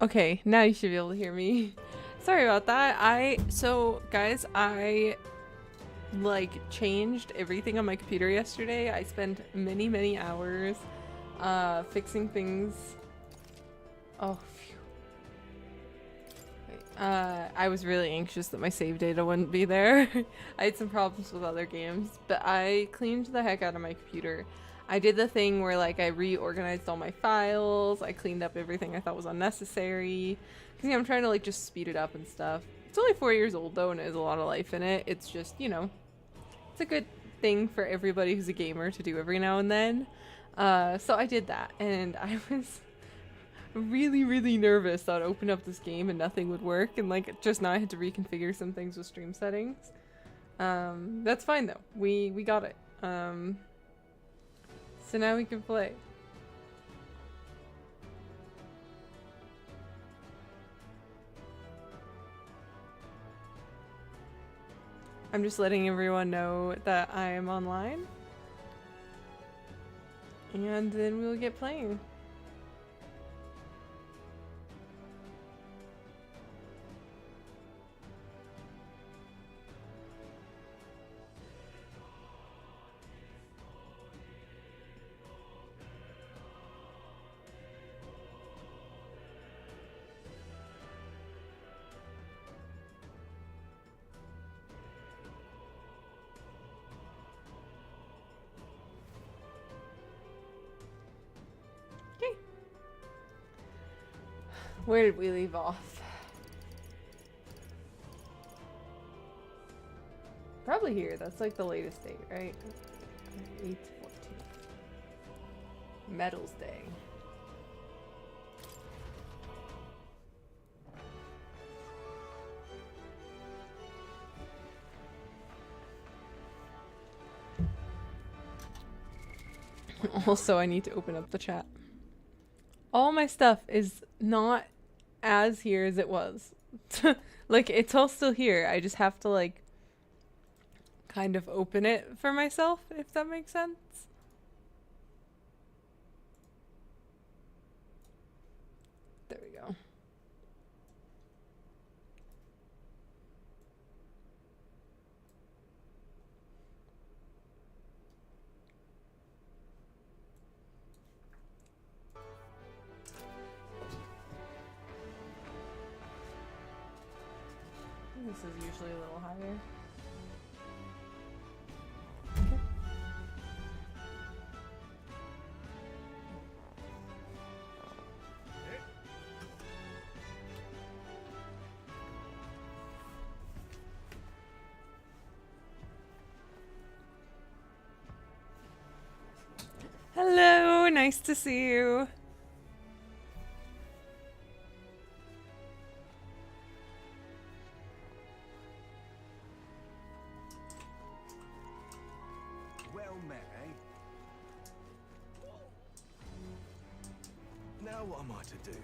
Okay, now you should be able to hear me. Sorry about that. So guys, I like changed everything on my computer yesterday. I spent many hours fixing things. Oh, phew. Wait, I was really anxious that my save data wouldn't be there. I had some problems with other games, but I cleaned the heck out of my computer. I did the thing where like I reorganized all my files, I cleaned up everything I thought was unnecessary. Cause yeah, I'm trying to like just speed it up and stuff. It's only 4 years old though and it has a lot of life in it. It's just, you know, it's a good thing for everybody who's a gamer to do every now and then. So I did that and I was really nervous that I'd open up this game and nothing would work and like just now I had to reconfigure some things with stream settings. That's fine though. We got it. So now we can play. I'm just letting everyone know that I am online. And then we'll get playing. Where did we leave off? Probably here. That's like the latest date, right? 8/14. Metals Day. Also, I need to open up the chat. All my stuff is not as here as it was. Like, it's all still here. I just have to, like, kind of open it for myself, if that makes sense. There we go. This is usually a little higher. Okay. Hello, nice to see you. Well met, eh? Now what am I to do?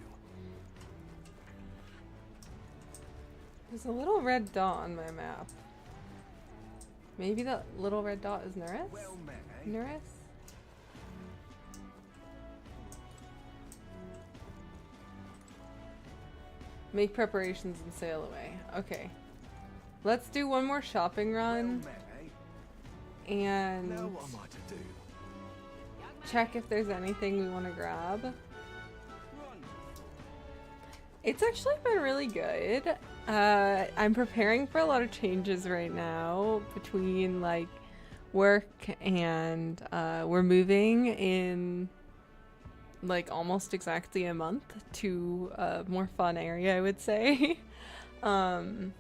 There's a little red dot on my map. Maybe that little red dot is Nuris? Well met, eh? Nuris? Make preparations and sail away. Okay. Let's do one more shopping run. Well met, eh? And Now what am I to do? check if there's anything we want to grab. It's actually been really good. I'm preparing for a lot of changes right now between like work and we're moving in like almost exactly a month to a more fun area, I would say. And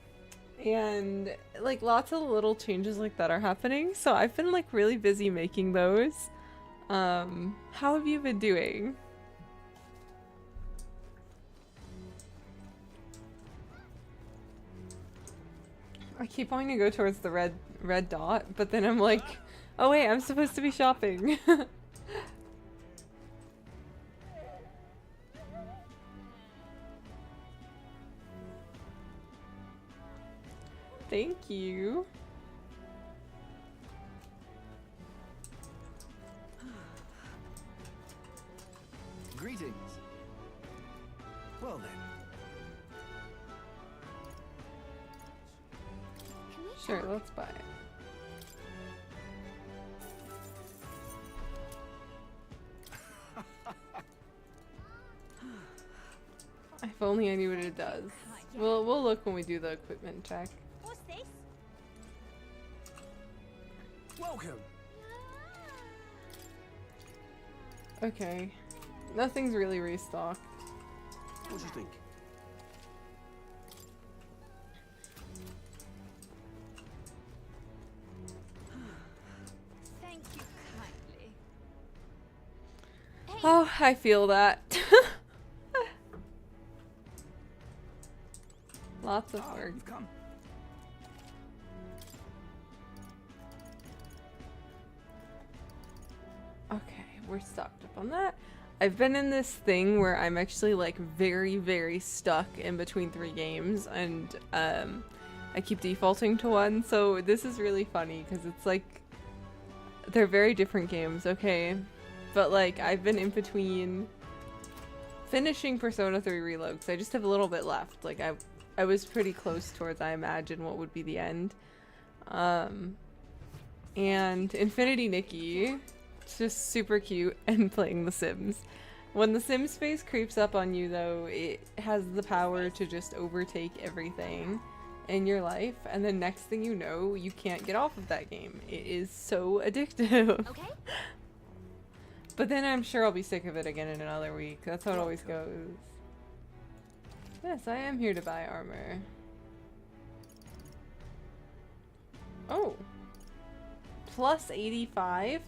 like lots of little changes like that are happening, so I've been like really busy making those. How have you been doing? I keep wanting to go towards the red dot, but then I'm like, oh wait, I'm supposed to be shopping. Thank you. Greetings. Well then. Sure, let's buy it. If only I knew what it does. We'll look when we do the equipment check. What's this? Welcome. Okay. Nothing's really restocked. What do you think? Thank you kindly. Oh, I feel that. Lots of work. You've come. Okay, we're stocked up on that. I've been in this thing where I'm actually like very, very stuck in between 3 games, and I keep defaulting to one. So this is really funny because it's like they're very different games, okay? But like I've been in between finishing Persona 3 Reload, because I just have a little bit left. Like I was pretty close towards, I imagine, what would be the end. And Infinity Nikki. It's just super cute, and playing The Sims. When the Sims face creeps up on you though, it has the power to just overtake everything in your life, and then next thing you know, you can't get off of that game. It is so addictive. Okay. But then I'm sure I'll be sick of it again in another week. That's how it always goes. Yes, I am here to buy armor. Oh. Plus 85?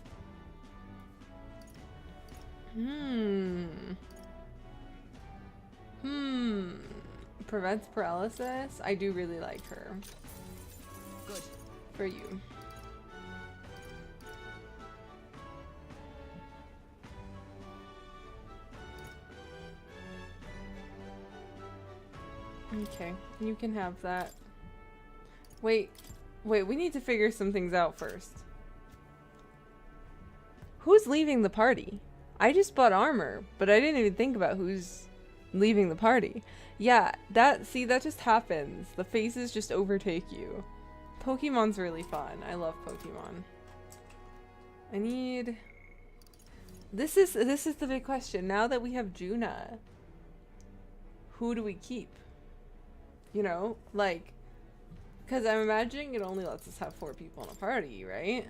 Prevents paralysis? I do really like her. Good. For you. Okay, you can have that. Wait, we need to figure some things out first. Who's leaving the party? I just bought armor, but I didn't even think about who's leaving the party. Yeah, that just happens. The faces just overtake you. Pokemon's really fun. I love Pokemon. I need... This is the big question. Now that we have Juna, who do we keep? You know, like, because I'm imagining it only lets us have 4 people in a party, right?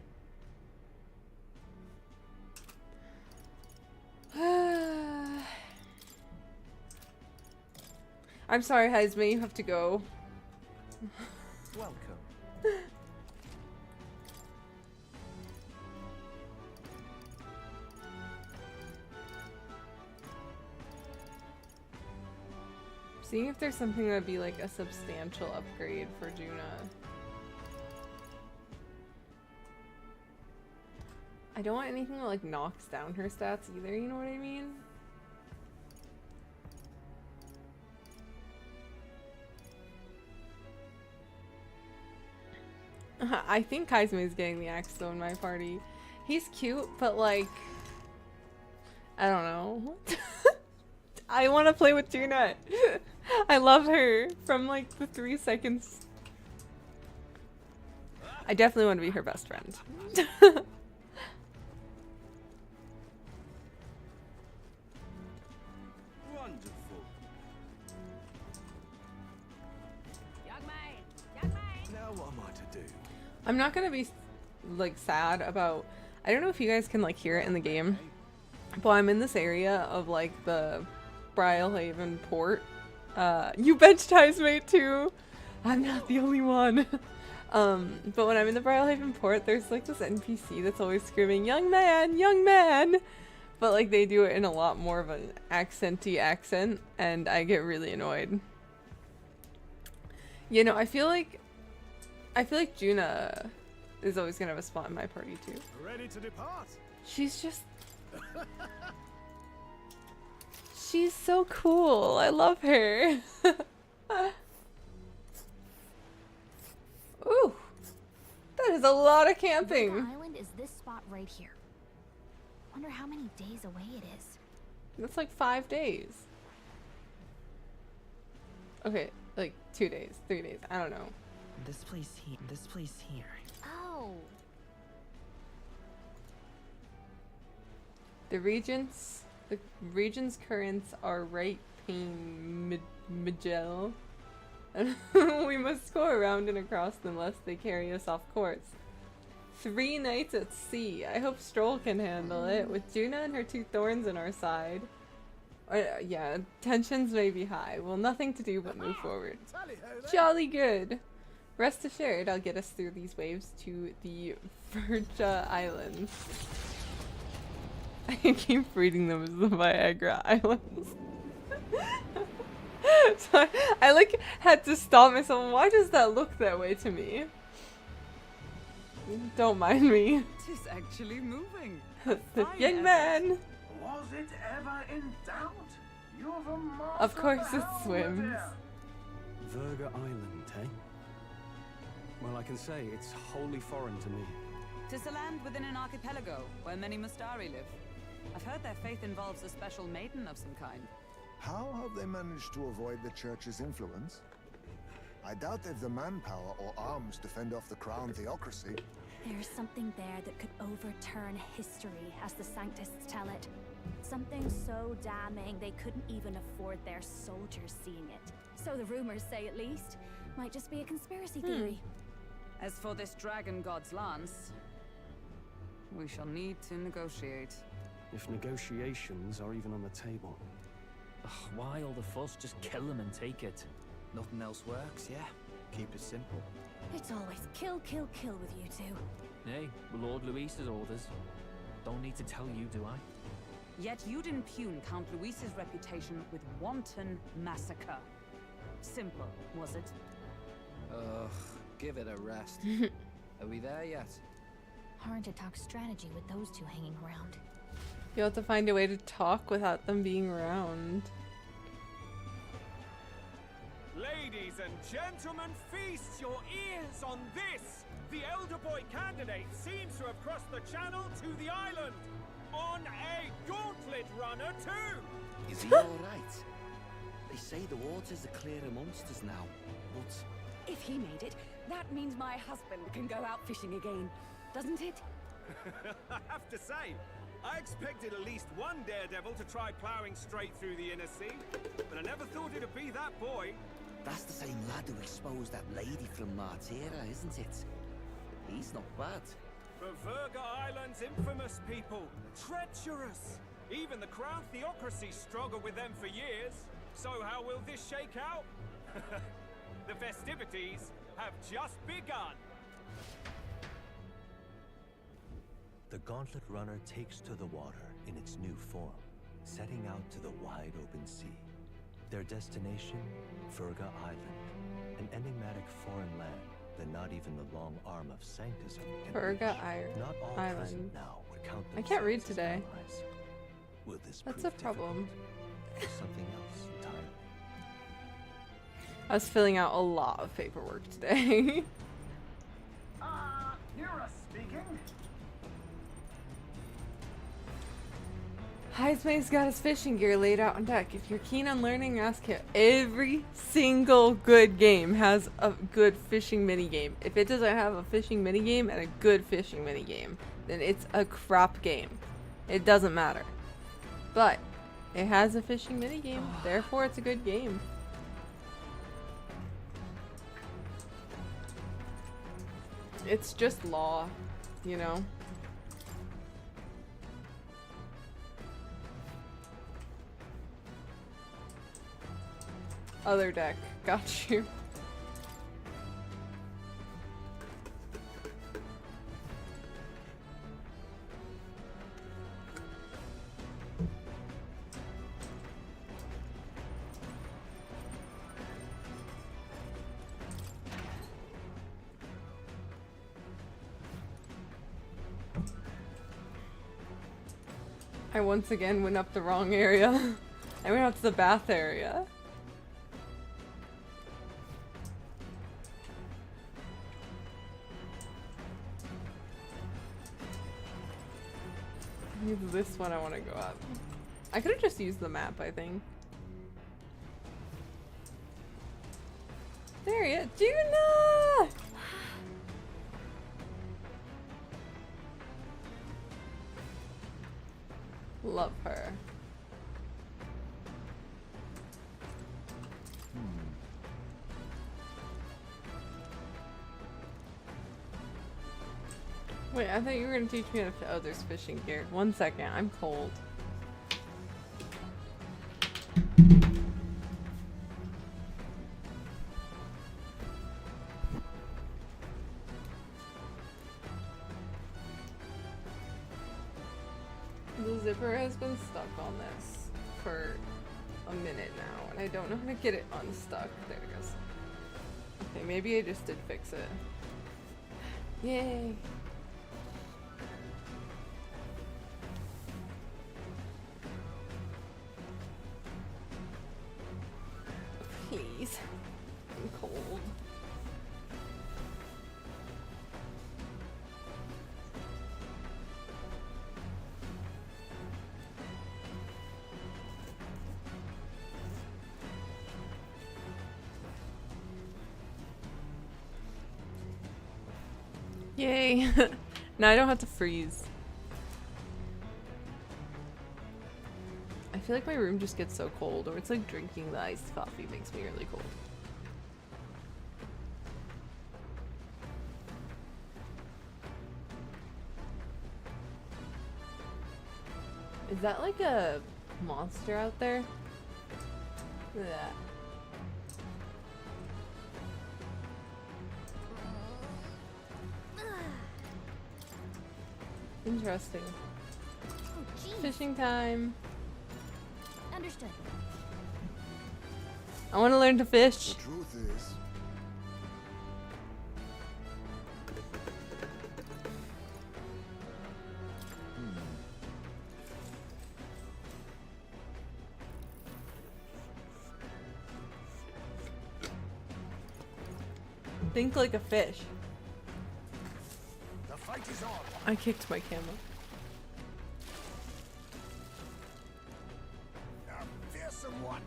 I'm sorry, Heisman, you have to go. Welcome. Seeing if there's something that'd be like a substantial upgrade for Juna. I don't want anything that like knocks down her stats either, you know what I mean? I think Kaizumi is getting the axe though in my party. He's cute, but like, I don't know. I want to play with Juna. I love her from like the 3 seconds. I definitely want to be her best friend. Wonderful. Young man. Now what am I to do? I'm not gonna be like sad about, I don't know if you guys can like hear it in the game, but I'm in this area of like the Brylehaven port. You benched Heismate too. I'm not the only one. But when I'm in the Brylehaven port, there's like this NPC that's always screaming, young man, but like they do it in a lot more of an accenty accent, and I get really annoyed. You know, I feel like Juna is always gonna have a spot in my party too. Ready to depart? She's just... She's so cool. I love her. Ooh. That is a lot of camping. The island is this spot right here. Wonder how many days away it is. That's like 5 days. Okay, like 2 days, 3 days. I don't know. This place here. This place here. Oh. The region's currents are right pane Magell. And we must go around and across them lest they carry us off course. 3 nights at sea. I hope Stroll can handle it. With Juna and her 2 thorns on our side. Yeah, tensions may be high. Well, nothing to do but move forward. Tally-ho then. Jolly good. Rest assured, I'll get us through these waves to the Virja Islands. I keep reading them as the Viagra Islands. So I like had to stop myself. Why does that look that way to me? Don't mind me. Tis actually moving. Young man. Was it ever in doubt? You're the master Of course of the it house, swims. dear. Virga Island, eh? Well, I can say it's wholly foreign to me. Tis a land within an archipelago where many Mustari live. I've heard their faith involves a special maiden of some kind. How have they managed to avoid the church's influence? I doubt they've the manpower or arms to fend off the crown theocracy. There's something there that could overturn history, as the Sanctists tell it. Something so damning they couldn't even afford their soldiers seeing it. So the rumors say, at least. Might just be a conspiracy theory. As for this dragon god's lance, we shall need to negotiate. If negotiations are even on the table. Ugh, why all the fuss? Just kill them and take it. Nothing else works, yeah? Keep it simple. It's always kill, kill, kill with you two. Hey, Lord Luis's orders. Don't need to tell you, do I? Yet you'd impugn Count Luis's reputation with wanton massacre. Simple, was it? Ugh, give it a rest. Are we there yet? Hard to talk strategy with those two hanging around. You have to find a way to talk without them being around. Ladies and gentlemen, feast your ears on this! The elder boy candidate seems to have crossed the channel to the island! On a gauntlet runner too! Is he alright? They say the waters are clear amongst us now, but... If he made it, that means my husband can go out fishing again, doesn't it? I have to say, I expected at least one daredevil to try ploughing straight through the inner sea, but I never thought it'd be that boy. That's the same lad who exposed that lady from Martira, isn't it? He's not bad. But Virga Island's infamous people, treacherous. Even the crown theocracy struggled with them for years. So how will this shake out? The festivities have just begun. The Gauntlet Runner takes to the water in its new form, setting out to the wide open sea. Their destination, Virga Island, an enigmatic foreign land that not even the long arm of Sanctism can Virga reach. Not all Island. present now would count I can't read themselves as today. allies. Will this That's prove a problem. difficult, or something else entirely? I was filling out a lot of paperwork today. Nira speaking. Heismay's got his fishing gear laid out on deck. If you're keen on learning, ask him. Every single good game has a good fishing minigame. If it doesn't have a fishing minigame and a good fishing minigame, then it's a crap game. It doesn't matter. But it has a fishing minigame, therefore it's a good game. It's just law, you know? Other deck. Got you. I once again went up the wrong area. I went up to the bath area. Maybe this one I want to go up. I could have just used the map, I think. There he is. Juna! Love her. Wait, I thought you were gonna teach me how to oh, there's fishing gear. 1 second, I'm cold. The zipper has been stuck on this for a minute now, and I don't know how to get it unstuck. There it goes. Okay, maybe I just did fix it. Yay! Please. I'm cold. Yay! Now I don't have to freeze. I feel like my room just gets so cold, or it's like drinking the iced coffee makes me really cold. Is that like a monster out there? Look at that. Interesting. Oh, Fishing time. Understood. I want to learn to fish. The truth is, Think like a fish. the fight is on. I kicked my camera. A fearsome one.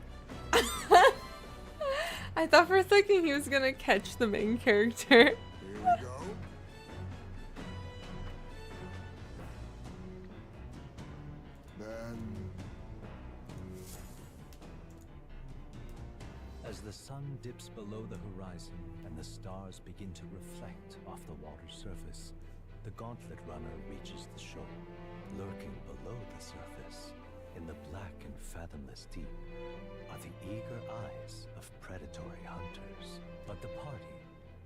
I thought for a second he was gonna catch the main character. Here we go. Then As the sun dips below the horizon and the stars begin to reflect off the water's surface, the Gauntlet Runner reaches the shore. Lurking below the surface, in the black and fathomless deep, are the eager eyes of predatory hunters. But the party,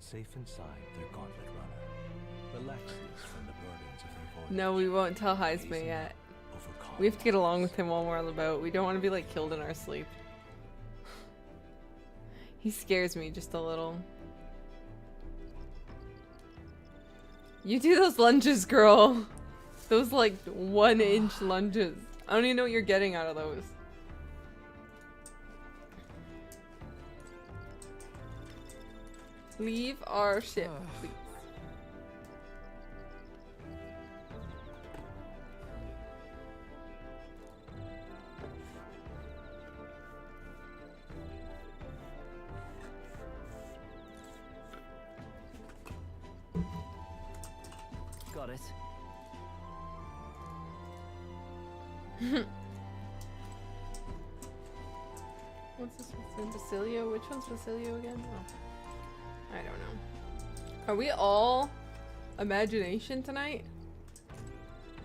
safe inside their Gauntlet Runner, relaxes from the burdens of their voyage. No, we won't tell Heisma gazing yet. over calm We have to get along with waters. him while we're on the boat. We don't want to be like killed in our sleep. He scares me just a little. You do those lunges, girl. Those like 1-inch lunges. I don't even know what you're getting out of those. Leave our ship, please. Got it. What's this one? Basilio? Which one's Basilio again? Oh. I don't know. Are we all imagination tonight?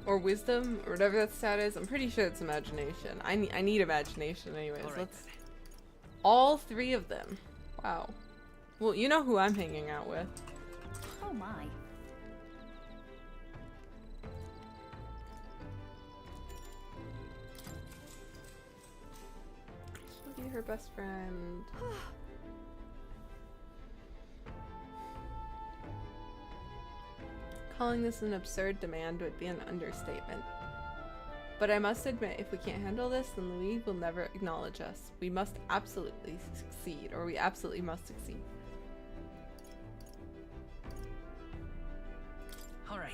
Or wisdom? Or whatever that stat is? I'm pretty sure it's imagination. I need imagination anyways. All right, Let's... All 3 of them. Wow. Well, you know who I'm hanging out with. Oh my. She'll be her best friend. Calling this an absurd demand would be an understatement. But I must admit, if we can't handle this, then Louis will never acknowledge us. We must absolutely succeed, or we absolutely must succeed. All right.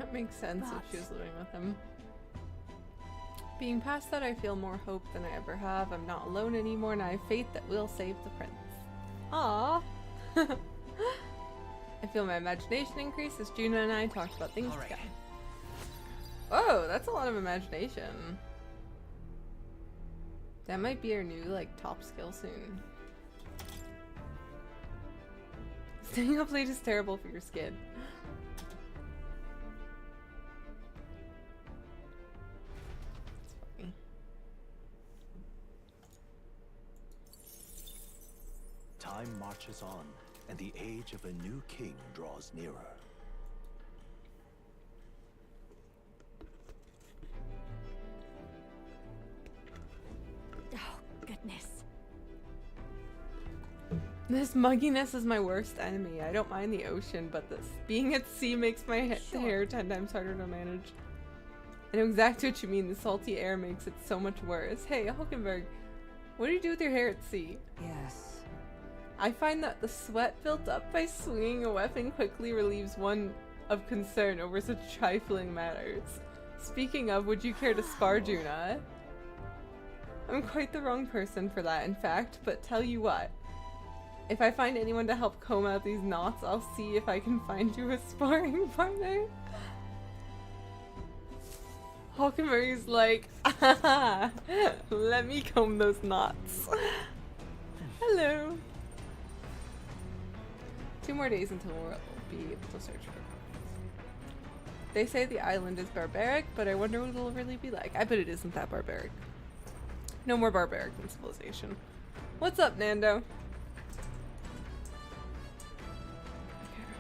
That makes sense if But- she was living with him. Being past that, I feel more hope than I ever have. I'm not alone anymore, and I have faith that we'll save the prince. Aww. I feel my imagination increase as Juna and I talked about things All right. together. Whoa, that's a lot of imagination. That might be our new, like, top skill soon. Staying up late is terrible for your skin. It's funny. Time marches on, and the age of a new king draws nearer. Oh, goodness. This mugginess is my worst enemy. I don't mind the ocean, but this being at sea makes my hair 10 times harder to manage. I know exactly what you mean. The salty air makes it so much worse. Hey, Hulkenberg, what do you do with your hair at sea? Yes. I find that the sweat built up by swinging a weapon quickly relieves one of concern over such trifling matters. Speaking of, would you care to spar, Juna? I'm quite the wrong person for that, in fact, but tell you what. If I find anyone to help comb out these knots, I'll see if I can find you a sparring partner. Hulkenberg's like, ah, let me comb those knots. Hello. 2 more days until we'll be able to search for it. They say the island is barbaric, but I wonder what it'll really be like. I bet it isn't that barbaric. No more barbaric than civilization. What's up, Nando? Okay,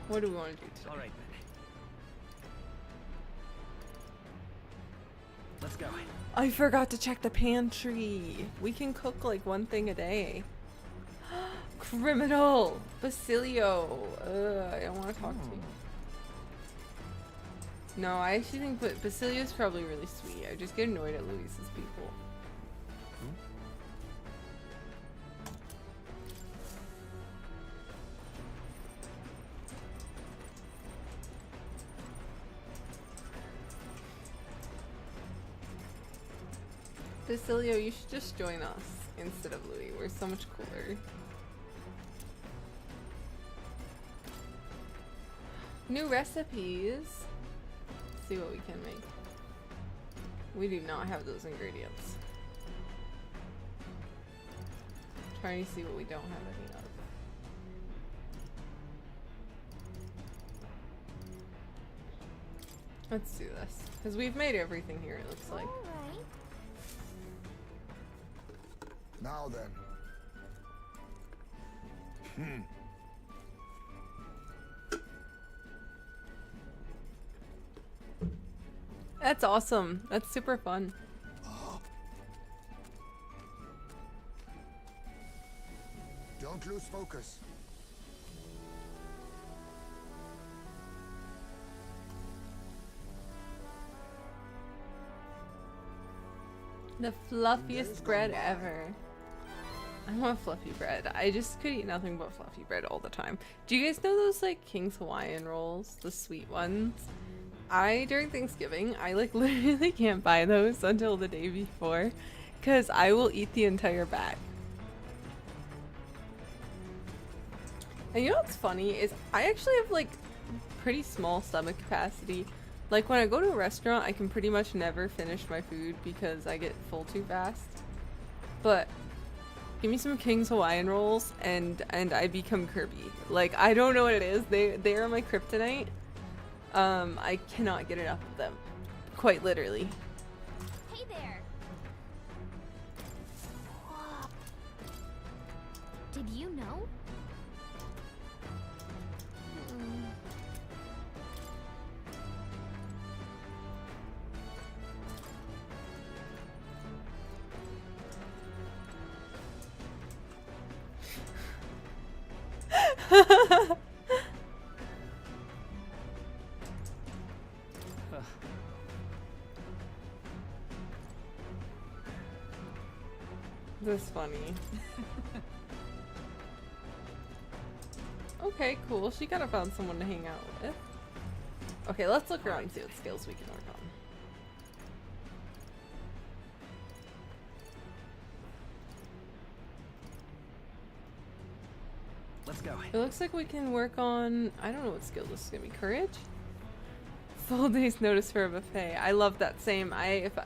what do we want to do today? All right, then. Let's go. I forgot to check the pantry. We can cook like 1 thing a day. Criminal! Basilio! Ugh, I don't want to talk to you. No, I actually think Basilio's probably really sweet. I just get annoyed at Luis's people. Basilio, you should just join us instead of Louis. We're so much cooler. New recipes. Let's see what we can make. We do not have those ingredients. Trying to see what we don't have any of. Let's do this. Because we've made everything here, it looks like. Alright. Now then. That's awesome. That's super fun. Don't lose focus. The fluffiest bread ever. I want fluffy bread. I just could eat nothing but fluffy bread all the time. Do you guys know those like King's Hawaiian rolls? The sweet ones? During Thanksgiving, I like literally can't buy those until the day before because I will eat the entire bag. And you know what's funny is I actually have like pretty small stomach capacity. Like when I go to a restaurant, I can pretty much never finish my food because I get full too fast. But give me some King's Hawaiian rolls and I become Kirby. Like I don't know what it is. They are my kryptonite. I cannot get enough of them. Quite literally. Hey there. Did you know? This is funny. Okay, cool. She gotta found someone to hang out with. Okay, let's look around and see what skills we can work on. Let's go. It looks like we can work on, I don't know what skill this is gonna be. Courage? Full day's notice for a buffet. I love that same. If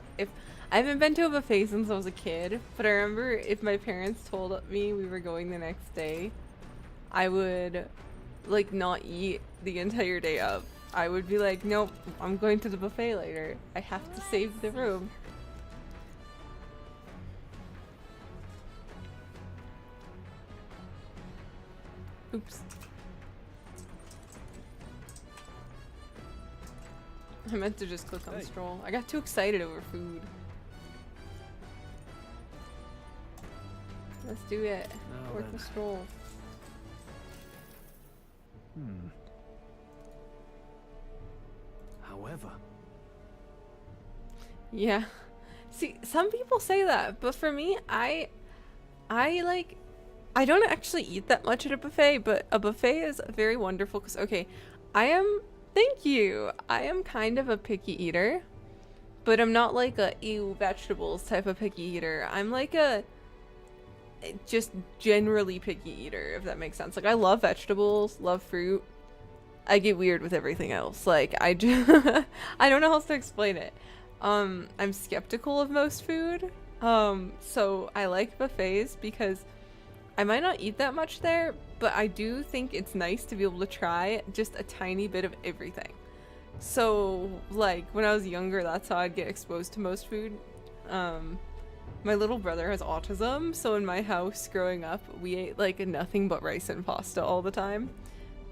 I haven't been to a buffet since I was a kid, but I remember if my parents told me we were going the next day, I would like not eat the entire day up. I would be like, nope, I'm going to the buffet later. I have to save the room. Oops. I meant to just click on stroll. I got too excited over food. Let's do it. Work the stroll. However. Yeah. See, some people say that, but for me, I don't actually eat that much at a buffet, but a buffet is very wonderful because, okay, thank you. I am kind of a picky eater, but I'm not like a ew vegetables type of picky eater. I'm like a just generally picky eater, if that makes sense. Like I love vegetables, love fruit. I get weird with everything else. Like I don't know how else to explain it. I'm skeptical of most food. So I like buffets because I might not eat that much there, but I do think it's nice to be able to try just a tiny bit of everything. So like when I was younger, that's how I'd get exposed to most food. My little brother has autism, so in my house growing up, we ate like nothing but rice and pasta all the time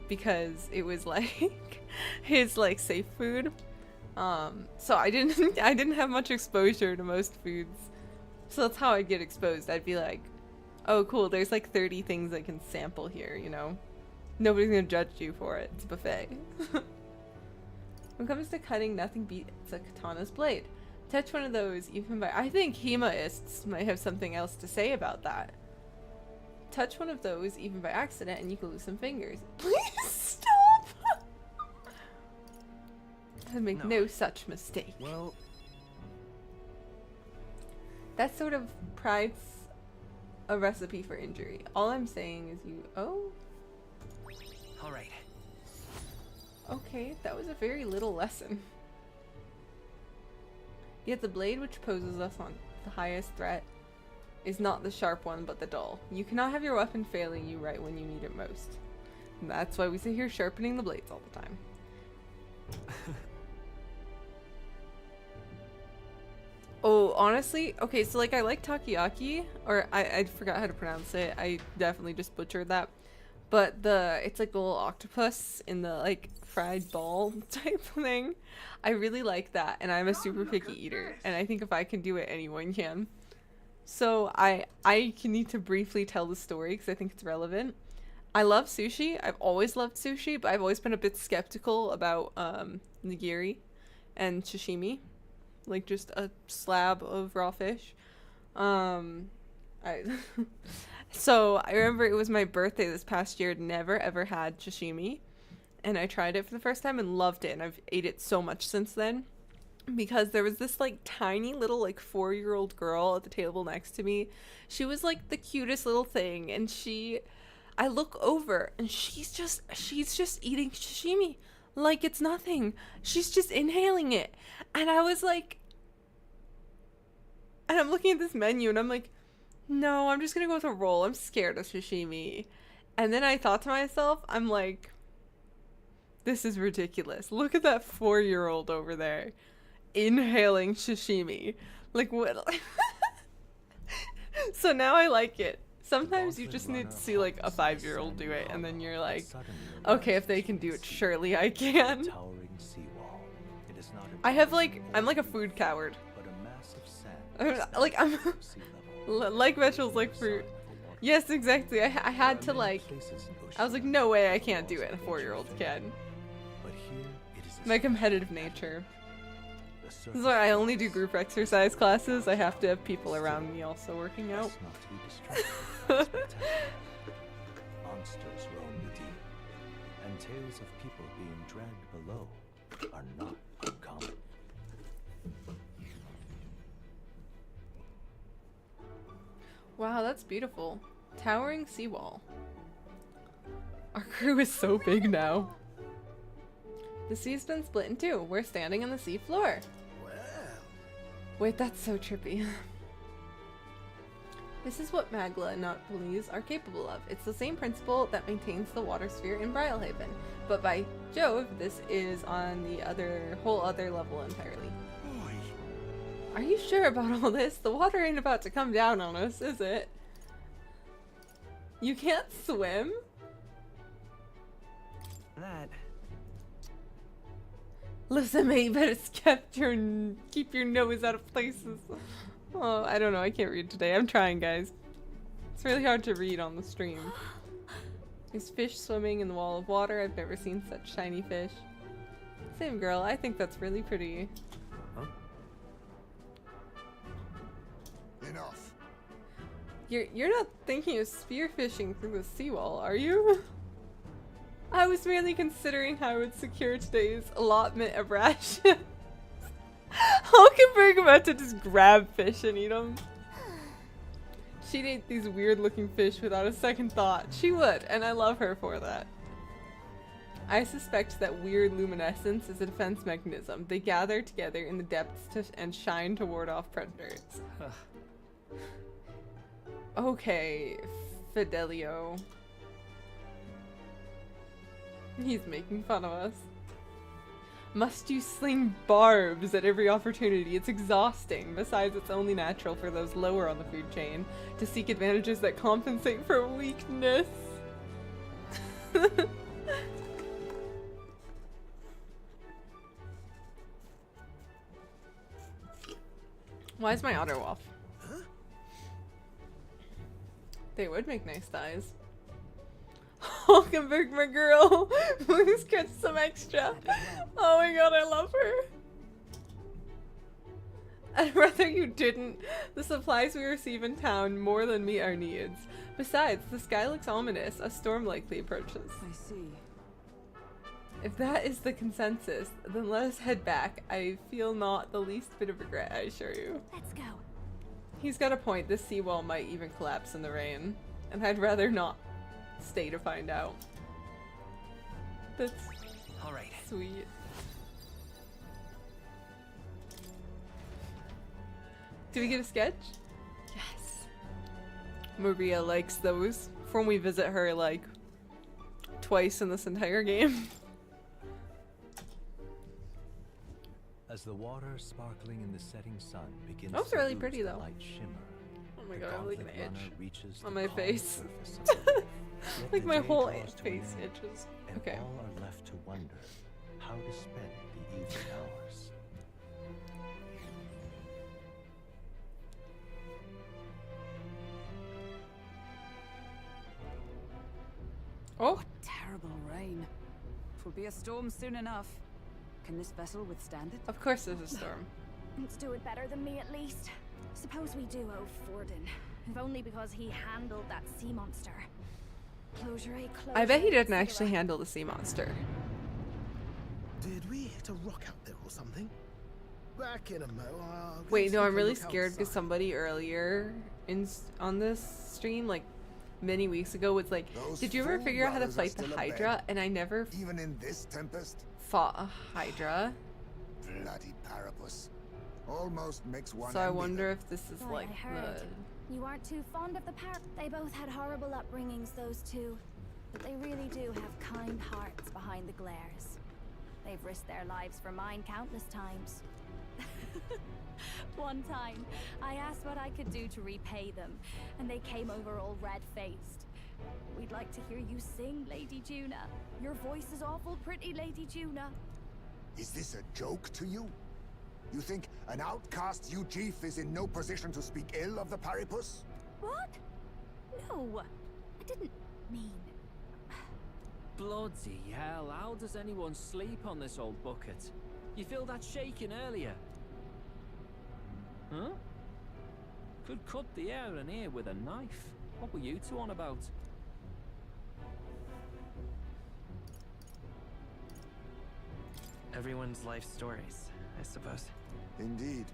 because it was like his like safe food. So I didn't have much exposure to most foods. So that's how I'd get exposed. I'd be like, oh cool, there's like 30 things I can sample here, you know? Nobody's gonna judge you for it. It's a buffet. When it comes to cutting, nothing beats a katana's blade. Touch one of those, even by— I think Hemaists might have something else to say about that. Touch one of those, even by accident, and you can lose some fingers. Please stop! I make no such mistake. Well, that sort of pride's a recipe for injury. All I'm saying is you— oh? Alright. Okay, that was a very little lesson. Yet the blade which poses us on the highest threat is not the sharp one, but the dull. You cannot have your weapon failing you right when you need it most. And that's why we sit here sharpening the blades all the time. Oh, honestly, okay, so like I like takoyaki, or I forgot how to pronounce it. I definitely just butchered that. But it's like a little octopus in the like fried ball type thing. I really like that, and I'm a super picky eater, and I think if I can do it, anyone can. So I need to briefly tell the story because I think it's relevant. I love sushi. I've always loved sushi, but I've always been a bit skeptical about nigiri and sashimi, like just a slab of raw fish. So I remember it was my birthday this past year. I'd never ever had sashimi, and I tried it for the first time and loved it, and I've ate it so much since then because there was this like tiny little like 4-year-old girl at the table next to me. She was like the cutest little thing, and I look over and she's just eating sashimi like it's nothing. She's just inhaling it, and I was like, and I'm looking at this menu and I'm like, no, I'm just gonna go with a roll. I'm scared of sashimi. And then I thought to myself, I'm like, this is ridiculous. Look at that 4-year-old over there inhaling sashimi. Like, what? So now I like it. Sometimes you just need to see like a 5-year-old do it, and then you're like, okay, if they can do it, surely I can. I'm like a food coward. I'm like vegetables, like fruit. Yes, exactly. I had to like, I was like, no way I can't do it. A 4-year-old can. My competitive nature. This is why I only do group exercise classes. I have to have people around me also working out. Monsters roam the deep, and tales of people being dragged below are not uncommon. Wow, that's beautiful. Towering seawall. Our crew is so big now. The sea's been split in two. We're standing on the sea floor. Wait, that's so trippy. This is what Magla, not police, are capable of. It's the same principle that maintains the water sphere in Brylehaven. But by Jove, this is on the whole other level entirely. Are you sure about all this? The water ain't about to come down on us, is it? You can't swim? That. Listen, mate, you better keep your nose out of places. Oh, I don't know. I can't read today. I'm trying, guys. It's really hard to read on the stream. There's fish swimming in the wall of water. I've never seen such shiny fish. Same girl. I think that's really pretty. Huh? Enough. You're not thinking of spearfishing through the seawall, are you? I was merely considering how I would secure today's allotment of rations. Hulkenberg about to just grab fish and eat them. She'd eat these weird looking fish without a second thought. She would, and I love her for that. I suspect that weird luminescence is a defense mechanism. They gather together in the depths and shine to ward off predators. Okay, Fidelio. He's making fun of us. Must you sling barbs at every opportunity? It's exhausting. Besides, it's only natural for those lower on the food chain to seek advantages that compensate for weakness. Why is my otter off? They would make nice thighs. Hulkenberg, my girl! Please catch some extra. Oh my god, I love her. I'd rather you didn't. The supplies we receive in town more than meet our needs. Besides, the sky looks ominous. A storm likely approaches. I see. If that is the consensus, then let us head back. I feel not the least bit of regret, I assure you. Let's go. He's got a point. This seawall might even collapse in the rain. And I'd rather not stay to find out. That's All right. sweet. Do we get a sketch? Yes. Maria likes those from when we visit her like twice in this entire game. As the water sparkling in the setting sun begins That's to really lose pretty, the though. light shimmer, Oh my the god, I'm like an gauntlet runner itch reaches on the my calm face. surface of the lake. Yet Like the my day whole draws to face an end, itches. and Okay. all are left to wonder how to spend the evening hours. Oh, Terrible rain. Twill be a storm soon enough. Can this vessel withstand it? of course there's a storm. Let's do it better than me at least. Suppose we do owe Forden. If only because he handled that sea monster. Closure, I bet he didn't actually handle the sea monster. Did we hit a rock out there or something? Back in a mo. Wait, no, I'm really scared because somebody earlier on this stream, like many weeks ago, was like, Those did you ever fool figure out how to brothers are fight the still Hydra? abed. And I never Even in this tempest? fought a Hydra. Bloody Parapus. Almost makes one So I envy wonder them. if this is Right, like I heard. You aren't too fond of the pair. They both had horrible upbringings, those two. But they really do have kind hearts behind the glares. They've risked their lives for mine countless times. One time, I asked what I could do to repay them, and they came over all red-faced. We'd like to hear you sing, Lady Juna. Your voice is awful pretty, Lady Juna. Is this a joke to you? You think an outcast Uchief is in no position to speak ill of the Paripus? What? No, I didn't mean. Bloody hell, how does anyone sleep on this old bucket? You feel that shaking earlier? Huh? Could cut the air in here with a knife. What were you two on about? Everyone's life stories, I suppose. Indeed.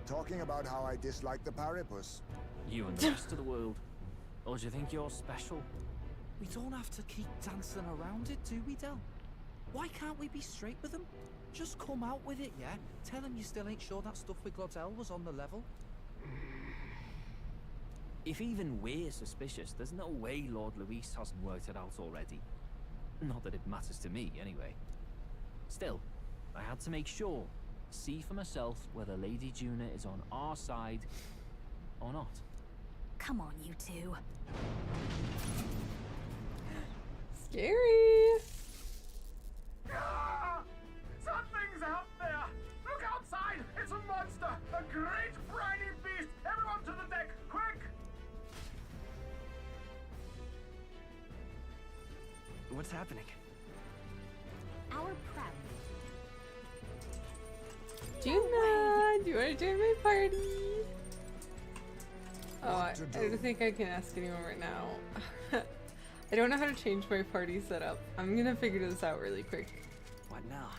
Talking about how I dislike the Paripus. You and the rest of the world. Or do you think you're special? We don't have to keep dancing around it, do we, Del? Why can't we be straight with them? Just come out with it, yeah? Tell them you still ain't sure that stuff with Glodell was on the level. If even we're suspicious, there's no way Lord Luis hasn't worked it out already. Not that it matters to me, anyway. Still, I had to make sure. See for myself whether Lady Juna is on our side or not. Come on, you two. Scary. Something's out there! Look outside! It's a monster! A great briny beast! Everyone to the deck! Quick! What's happening? Our prep. Juna, do you want to join my party? Oh, I don't think I can ask anyone right now. I don't know how to change my party setup. I'm gonna figure this out really quick. What now?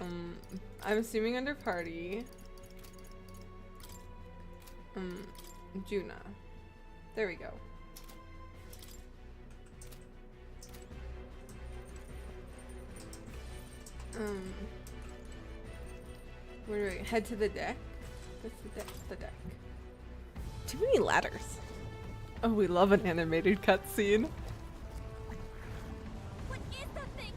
I'm assuming under party. Juna. There we go. Where do we head to the deck? What's the deck? The deck. Too many ladders. Oh, we love an animated cutscene. What is that thing?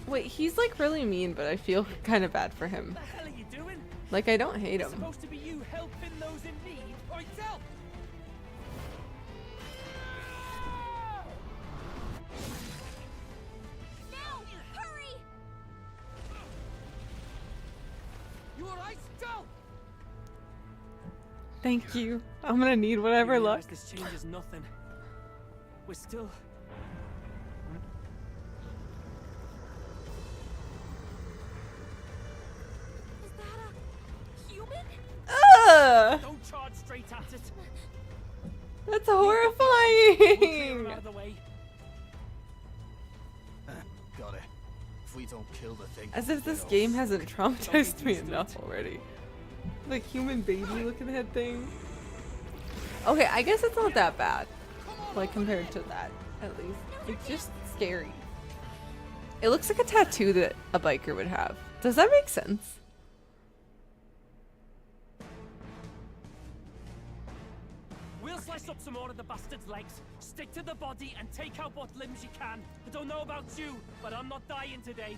Wait, he's like really mean, but I feel kind of bad for him. What the hell are you doing? Like, I don't hate It's him. supposed to be you helping those in need. All right, Del! Now, hurry! You alright, Del? Thank you. I'm gonna need whatever You luck. realize this changes nothing. We're still... Is that a human? Ugh! Don't charge straight at it. That's We'll clear horrifying! her out of the way. Got it. If we don't kill the thing, As if this game hasn't traumatized me enough already. The human baby looking head thing. Okay, I guess it's not that bad. Like, compared to that, at least. It's just scary. It looks like a tattoo that a biker would have. Does that make sense? We'll slice up some more of the bastard's legs, stick to the body, and take out what limbs you can. I don't know about you, but I'm not dying today.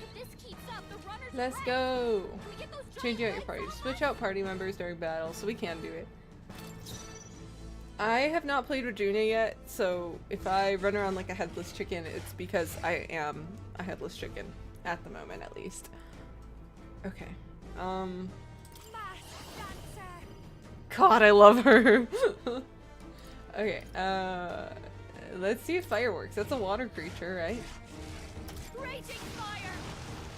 If this keeps up, the runners Let's will go! wreck. Can we get those Changing out giant your party. legs Switch on? out party members during battle, so we can do it. I have not played with Juna yet, so if I run around like a headless chicken, it's because I am a headless chicken. At the moment, at least. Okay. Masked dancer. God, I love her. Okay, let's see if fire works. That's a water creature, right? Raging fire.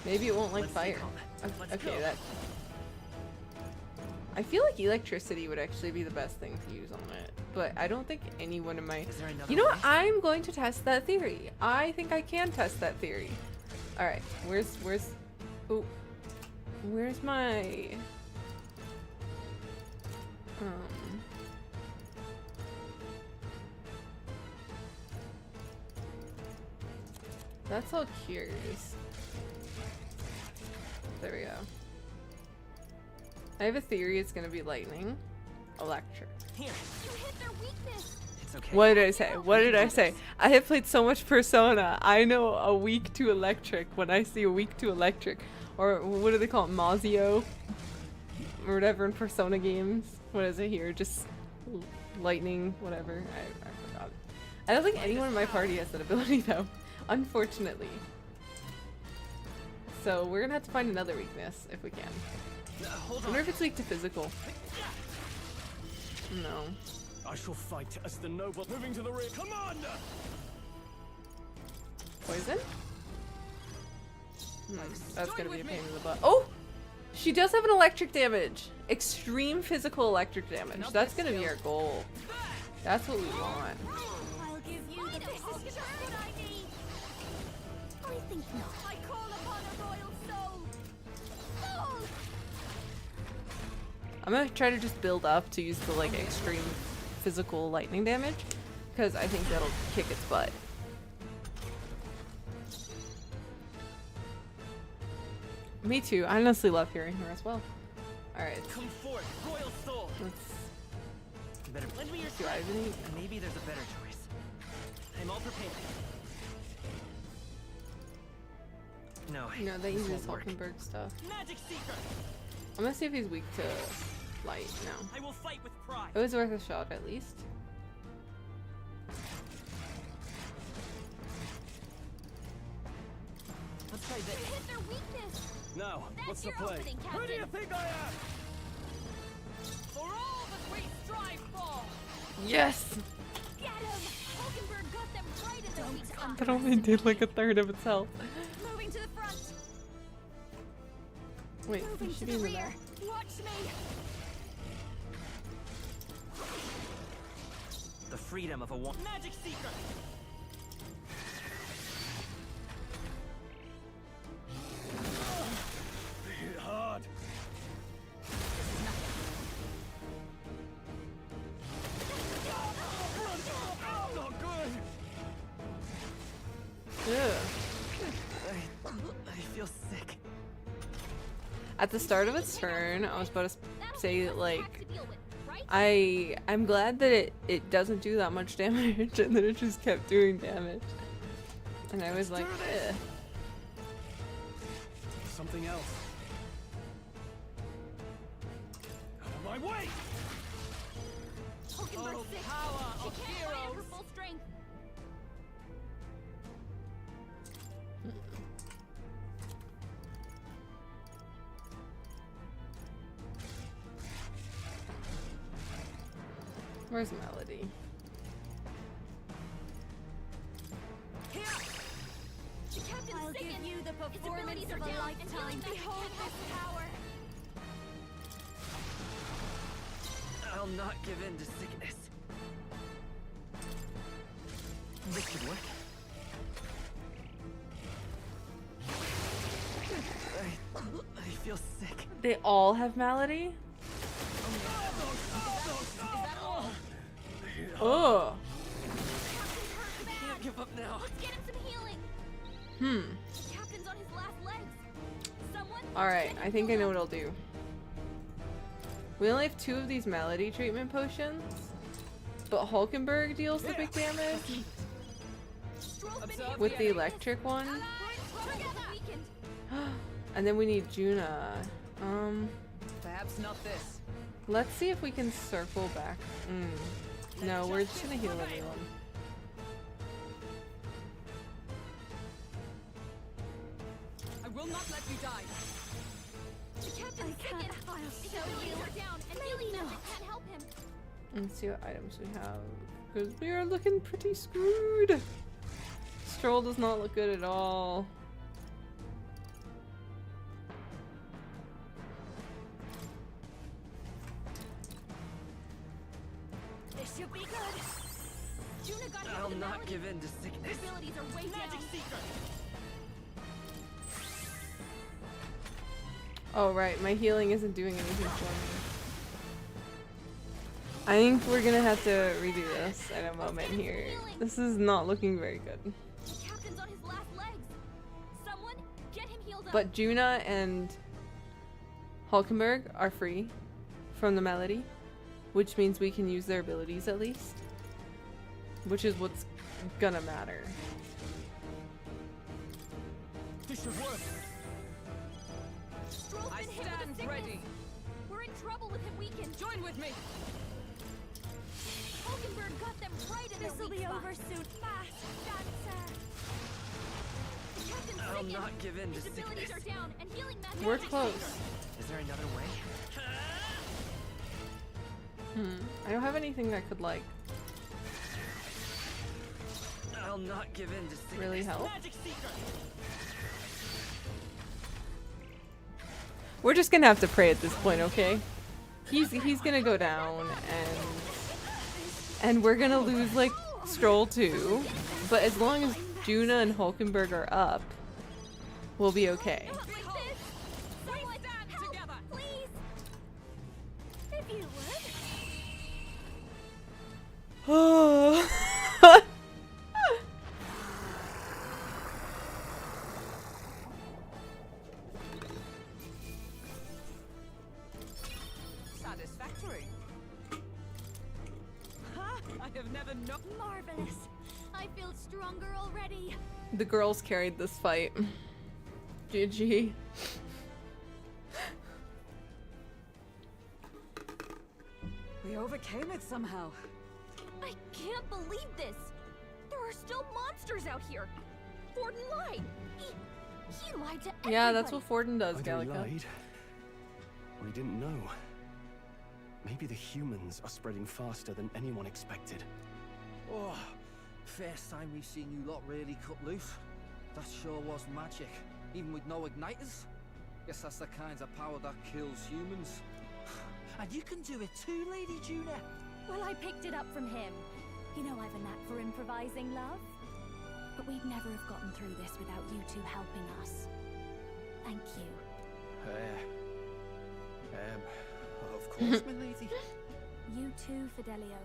Maybe it won't like Let's fire. take on it. Let's Okay, go. that. I feel like electricity would actually be the best thing to use on it, but I don't think anyone in my. Is there another You know what? way? I'm going to test that theory. I think I can test that theory. All right, where's my That's all curious. There we go. I have a theory it's gonna be lightning. Electric. Here. You hit their weakness. It's okay. What did I say? What did I say? I have played so much Persona. I know a weak to electric when I see a weak to electric. Or what do they call it? Mazio? Or whatever in Persona games. What is it here? Just lightning, whatever. I forgot. I don't think anyone in my party has that ability though. Unfortunately. So we're gonna have to find another weakness if we can. I wonder if it's weak to physical. No. I shall fight as the noble. Moving to the rear. Come on! Poison? That's gonna be a pain in the butt. Oh! She does have an electric damage. Extreme physical electric damage. That's gonna be our goal. That's what we want. I'll give you the position I need. I think not. I call upon a royal soul. Soul! I'm gonna try to just build up to use the like extreme physical lightning damage, because I think that'll kick its butt. Me too. I honestly love hearing her as well. Alright. Come forth, royal soul. Let's Better lend me your do I have any? Maybe there's a better choice. I'm all prepared. No. No, that this uses won't work. Hulkenberg stuff. Magic Seeker. I'm gonna see if he's weak to light now. I will fight with pride. It was worth a shot at least. Let's try this. Hit their weakness. Now, That's what's the your play? opening, Who do you Captain. think I am? For all that we strive for! Yes! Get him! Hulkenberg got them right in the weak spot. That only did like a third of its health. Moving to the front. Wait, he Moving to should the be in the rear. back. Watch me. The freedom of a Magic Seeker. Hit hard. Not good. Ugh. I feel sick. At the start of its turn, I was about to say like To deal with, right? I'm glad that it doesn't do that much damage and then it just kept doing damage. And I was like, eh. Something else. Out of my way. Hulkenberg's sick. She can't fight at her full strength. Where's Melody? The captain's I'll give sickened. you the His performance abilities of are a down, and lifetime. healing magic Behold can't help this him. power. I'll not give in to sickness. This could work. I feel sick. They all have Malady? Oh. I can't give up now. Let's get him some healing. The captain's on his last legs. Someone Alright, get him I think I healed know up. what I'll do. We only have 2 of these Malady treatment potions, but Hulkenberg deals the big damage Stroll's been hit with the weakness. electric one. We're in trouble with the weakened. And then we need Juna. Perhaps not this. Let's see if we can circle back. No, we're just gonna heal everyone. I will not let you die. The captain's I can't. sickened. I'll His show abilities you. are down, and healing magic can't help him. Let's see what items we have. Because we are looking pretty screwed. Stroll does not look good at all. This should be good. Juna got hit I'll with a not malady. give in to His sickness. abilities are way Magic down. Seeker. Oh right, my healing isn't doing anything for me. I think we're gonna have to redo this in a moment here. This is not looking very good. The captain's on his last legs. Someone get him healed up. But Juna and Hulkenberg are free from the Melody, which means we can use their abilities at least, which is what's gonna matter. This should work. Stroll's I been hit with a stand sickness. ready. We're in trouble with him weakened. Join with me. Hulkenberg got them right in their This'll weak be spot. over soon. Fast. That's The captain's I'll sickened. not give in to His abilities sickness. are down, and healing magic We're can't close. help him. Is there another way? I don't have anything that could like I'll not give in to sickness. really help. Magic Seeker. We're just gonna have to pray at this point, okay? He's gonna go down, and we're gonna lose like Stroll too. But as long as Juna and Hulkenberg are up, we'll be okay. Oh. Satisfactory. Ha! I have never known. Marvelous. I feel stronger already. The girls carried this fight. GG. We overcame it somehow. I can't believe this. There are still monsters out here. Forden lied. He lied to everybody. Yeah, that's what Forden does, They Gallica. lied. We didn't know. Maybe the humans are spreading faster than anyone expected. Oh, first time we've seen you lot really cut loose. That sure was magic, even with no igniters. Guess that's the kind of power that kills humans. And you can do it too, Lady Juna. Well, I picked it up from him. You know I've a knack for improvising, love. But we'd never have gotten through this without you two helping us. Thank you. Of course, my lady. You too, Fidelio.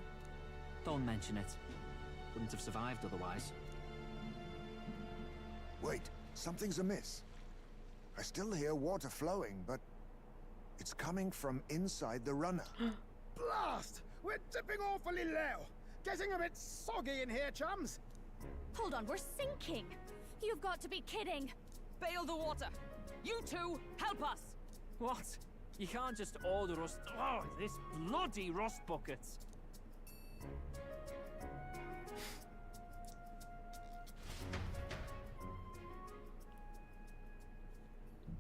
Don't mention it. Wouldn't have survived otherwise. Wait, something's amiss. I still hear water flowing, but it's coming from inside the runner. Blast! We're tipping awfully low. Getting a bit soggy in here, chums. Hold on, we're sinking. You've got to be kidding. Bail the water. You two, help us. What? You can't just order us. Oh, this bloody rust buckets.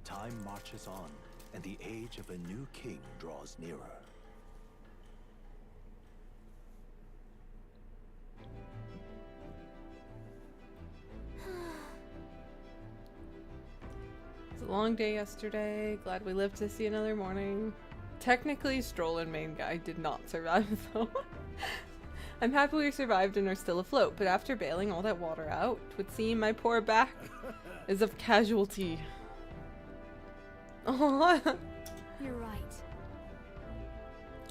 Time marches on, and the age of a new king draws nearer. It's a long day yesterday. Glad we lived to see another morning. Technically, Stroll and main guy did not survive though. I'm happy we survived and are still afloat, but after bailing all that water out, it would seem my poor back is of casualty. Oh, You're right.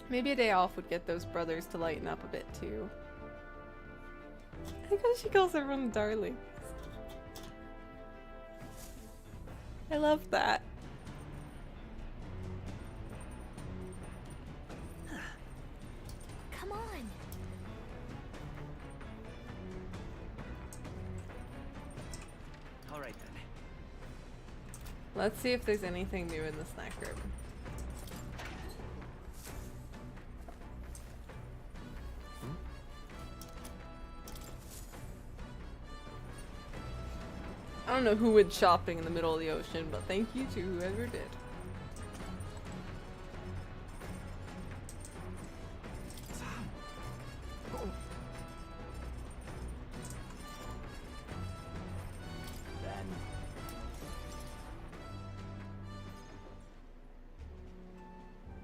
maybe a day off would get those brothers to lighten up a bit too. I think she calls everyone darling. I love that. Come on. All right then. Let's see if there's anything new in the snack room. I don't know who went shopping in the middle of the ocean, but thank you to whoever did.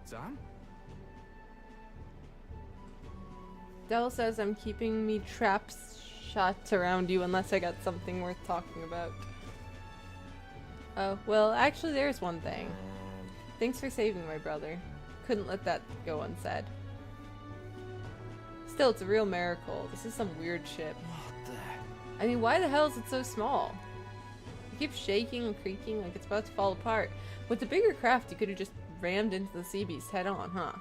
Sam? Dell says I'm keeping me traps shot around you unless I got something worth talking about. Oh, well, actually there's one thing. Thanks for saving my brother. Couldn't let that go unsaid. Still, it's a real miracle. This is some weird ship. What the? I mean, why the hell is it so small? It keeps shaking and creaking like it's about to fall apart. With the bigger craft, you could have just rammed into the sea beast head on, huh?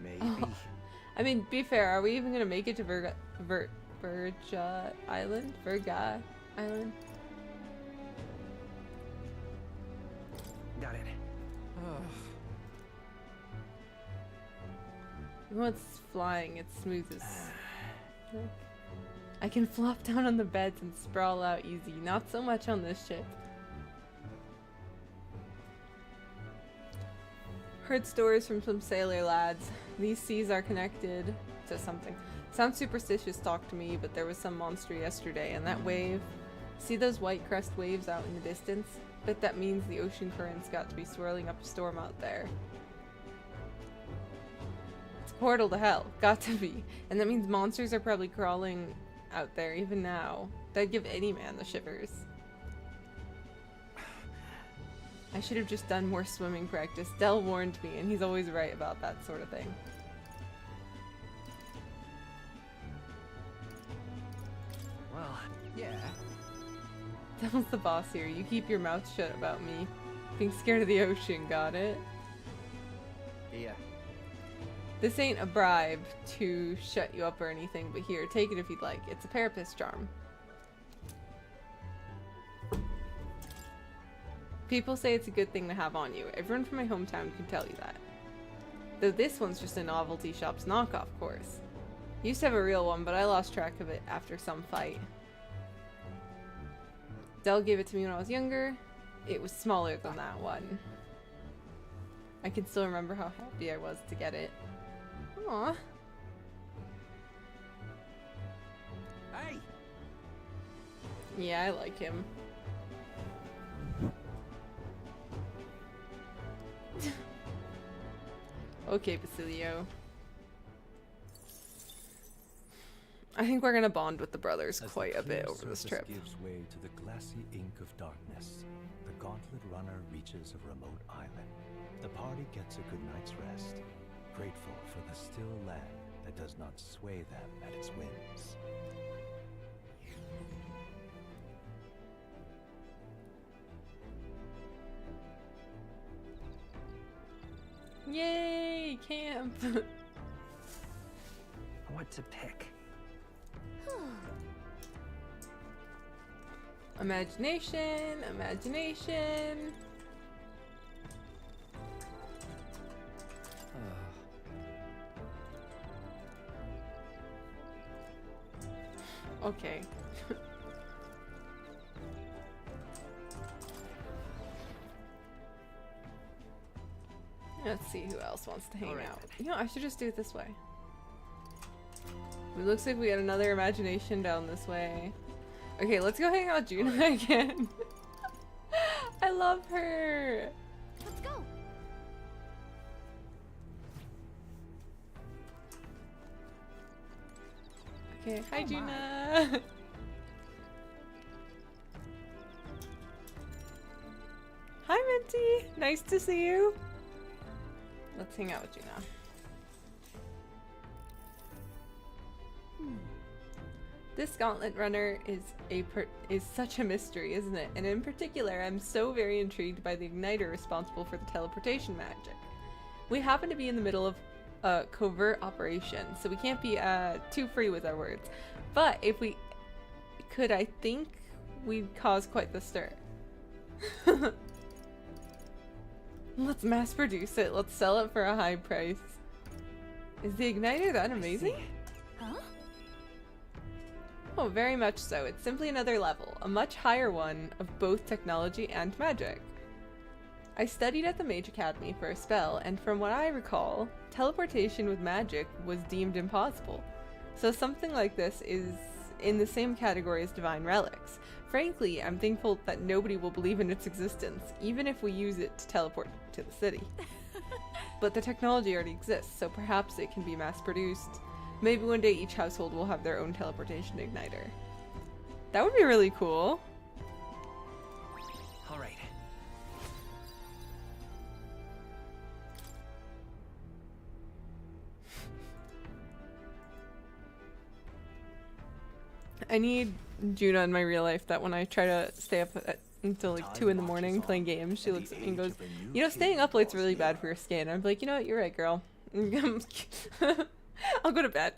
Maybe. I mean, be fair, are we even gonna make it to Virga Island? Virga Island? Got it. Once it's flying, it's smoothest. I can flop down on the beds and sprawl out easy. Not so much on this ship. Heard stories from some sailor lads. These seas are connected to something. Sounds superstitious talk to me, but there was some monster yesterday, and that wave. See those white crest waves out in the distance? Bet that means the ocean currents got to be swirling up a storm out there. It's a portal to hell. Got to be. And that means monsters are probably crawling out there even now. That'd give any man the shivers. I should have just done more swimming practice. Del warned me, and he's always right about that sort of thing. Well, yeah. Del's the boss here. You keep your mouth shut about me being scared of the ocean, got it? Yeah. This ain't a bribe to shut you up or anything, but here, take it if you'd like. It's a parapet's charm. People say it's a good thing to have on you. Everyone from my hometown can tell you that. Though this one's just a novelty shop's knockoff course. Used to have a real one, but I lost track of it after some fight. Del gave it to me when I was younger. It was smaller than that one. I can still remember how happy I was to get it. Aww. Hey! Yeah, I like him. Okay, Basilio. I think we're gonna bond with the brothers As quite the a bit clear over this surface trip. gives way to the glassy ink of darkness, the Gauntlet Runner reaches a remote island. The party gets a good night's rest, grateful for the still land that does not sway them at its whims. Yay, camp! What to pick? Imagination, imagination. Okay. Let's see who else wants to hang out. You know, I should just do it this way. It looks like we got another imagination down this way. Okay, let's go hang out with Juna again. I love her. Let's go. Okay, hi Juna. Hi Minty, nice to see you. Let's hang out with Juna. This Gauntlet Runner is such a mystery, isn't it? And in particular, I'm so very intrigued by the igniter responsible for the teleportation magic. We happen to be in the middle of a covert operation, so we can't be too free with our words. But if we could, I think we'd cause quite the stir. Let's mass produce it. Let's sell it for a high price. Is the igniter that amazing? Huh? Oh, very much so. It's simply another level, a much higher one of both technology and magic. I studied at the Mage Academy for a spell, and from what I recall, teleportation with magic was deemed impossible. So something like this is in the same category as divine relics. Frankly, I'm thankful that nobody will believe in its existence, even if we use it to teleport to the city. But the technology already exists, so perhaps it can be mass-produced. Maybe one day each household will have their own teleportation igniter. That would be really cool. All right. I need Juna in my real life that when I try to stay up until like 2 in the morning playing games, she looks at me and goes, you know, staying up late's really bad for your skin. I'm like, you know what, you're right, girl. I'll go to bed.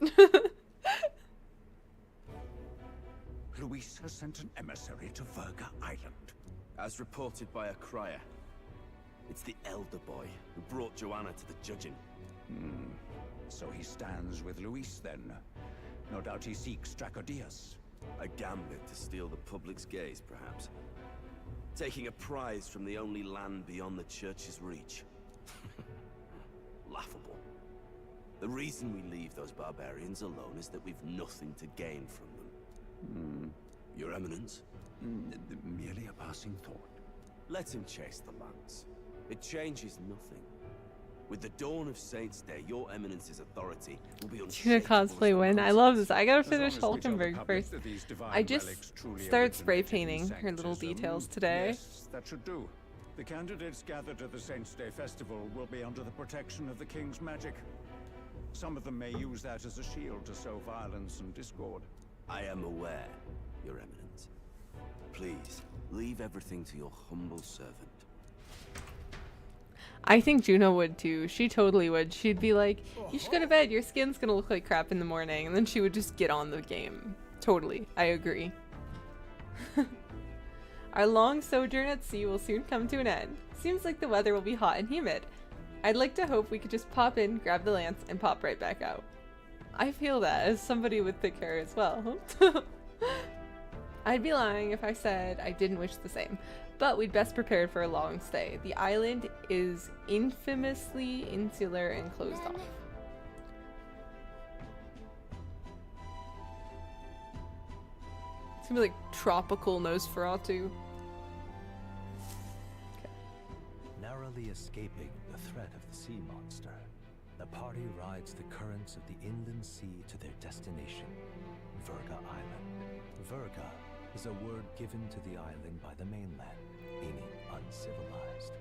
Luis has sent an emissary to Verga Island. As reported by a crier. It's the elder boy who brought Joanna to the judging. So he stands with Luis then. No doubt he seeks Dracodius. A gambit to steal the public's gaze, perhaps. Taking a prize from the only land beyond the church's reach. Laughable. The reason we leave those barbarians alone is that we've nothing to gain from them. Your Eminence? Merely a passing thought. Let him chase the lance. It changes nothing. With the dawn of Saints' Day, your Eminence's authority will be Tuna unshakable as cosplay the win. I crucifix. love this. I gotta As long finish as we tell the Hulkenberg public first. that these divine I just relics truly started spray originated in painting her little Sanctism, details today. Yes, that should do. The candidates gathered at the Saints' Day festival will be under the protection of the King's magic. Some of them may use that as a shield to sow violence and discord. I am aware, Your Eminence. Please, leave everything to your humble servant. I think Juno would too. She totally would. She'd be like, you should go to bed. Your skin's gonna look like crap in the morning. And then she would just get on the game. Totally. I agree. Our long sojourn at sea will soon come to an end. Seems like the weather will be hot and humid. I'd like to hope we could just pop in, grab the lance, and pop right back out. I feel that as somebody with thick hair as well. I'd be lying if I said I didn't wish the same. But we'd best prepared for a long stay. The island is infamously insular and closed off. It's gonna be like tropical Nosferatu. Narrowly escaping the threat of the sea monster, the party rides the currents of the inland sea to their destination, Verga Island. Verga is a word given to the island by the mainland, meaning uncivilized.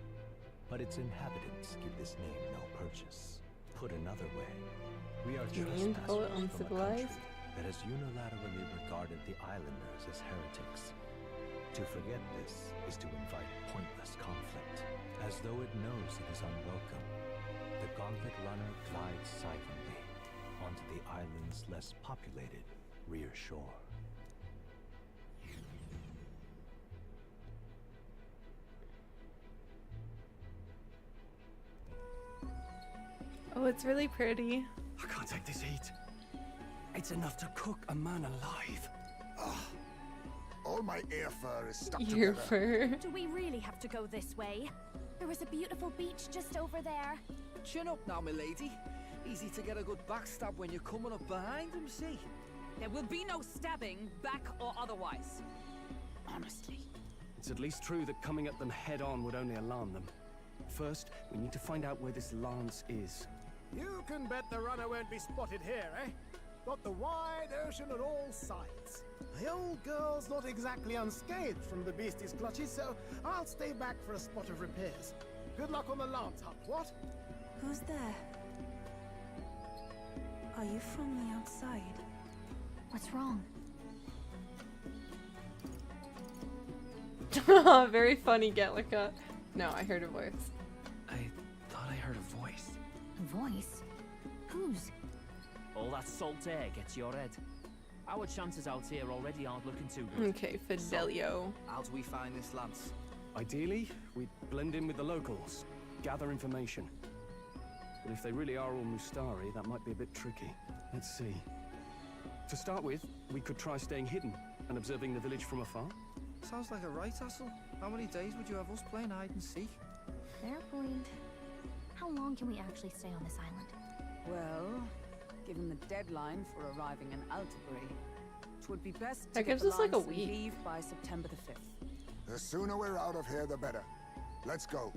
But its inhabitants give this name no purchase. Put another way, we are trespassers from a country that has unilaterally regarded the islanders as heretics. To forget this is to invite pointless conflict, as though it knows it is unwelcome. The Gauntlet Runner glides silently onto the island's less populated rear shore. Oh, it's really pretty. I can't take this heat. It's enough to cook a man alive. Ugh. All my ear fur is stuck Ear together. fur. Do we really have to go this way? There was a beautiful beach just over there. Chin up now, my lady. Easy to get a good backstab when you're coming up behind him, see? There will be no stabbing, back or otherwise. Honestly. It's at least true that coming at them head on would only alarm them. First, we need to find out where this lance is. You can bet the runner won't be spotted here, eh? Got the wide ocean on all sides. My old girl's not exactly unscathed from the beastie's clutches, so I'll stay back for a spot of repairs. Good luck on the lance hunt, what? Who's there? Are you from the outside? What's wrong? Very funny, Gallica. No, I heard a voice. I thought I heard a voice. A voice? Whose? All that salt air gets your head. Our chances out here already aren't looking too good. Okay, Fidelio. How do we find this lance? Ideally, we'd blend in with the locals, gather information. But if they really are all Mustari, that might be a bit tricky. Let's see. To start with, we could try staying hidden and observing the village from afar. Sounds like a right hassle. How many days would you have us playing hide and seek? Fair point. How long can we actually stay on this island? Well, given the deadline for arriving in Altabury, it would be best to That get gives the us like a lance and week. leave by September the 5th. The sooner we're out of here, the better. Let's go.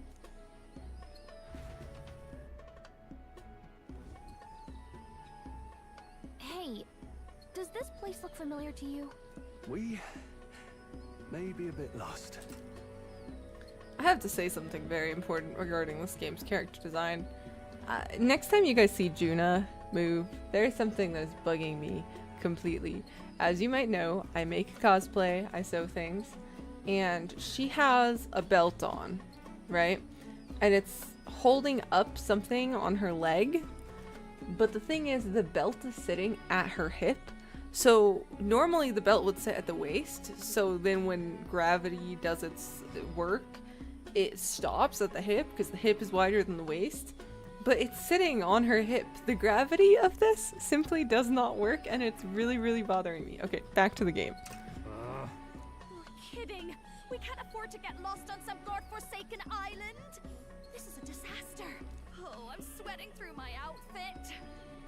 Hey, does this place look familiar to you? We may be a bit lost. I have to say something very important regarding this game's character design. Next time you guys see Juna move, there's something that's bugging me completely. As you might know, I make cosplay, I sew things, and she has a belt on, right? And it's holding up something on her leg, but the thing is the belt is sitting at her hip. So normally the belt would sit at the waist, so then when gravity does its work, it stops at the hip because the hip is wider than the waist. But it's sitting on her hip. The gravity of this simply does not work, and it's really, really bothering me. Okay, back to the game. You're kidding! We can't afford to get lost on some godforsaken island! This is a disaster! Oh, I'm sweating through my outfit!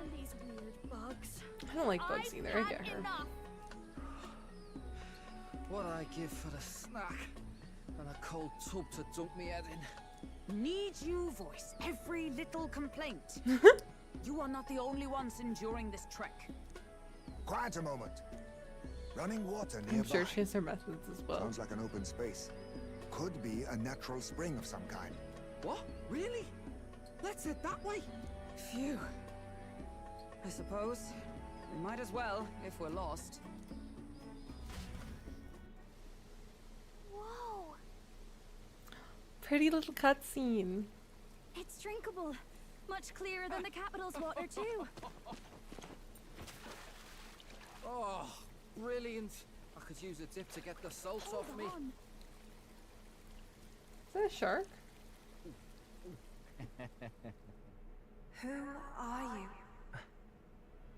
And these weird bugs. I don't like bugs either. I get her. What I give for the snack. and a cold tub to dunk me head in. Need you voice every little complaint? You are not the only ones enduring this trek. Quiet a moment. Running water nearby. I'm sure she has her methods as well. Sounds like an open space. Could be a natural spring of some kind. What? Really? Let's head that way. Phew. I suppose we might as well if we're lost. Whoa! Pretty little cutscene. It's drinkable. Much clearer than the capital's water, too. Oh, brilliant. I could use a dip to get the salt off me. Is that a shark? Who are you?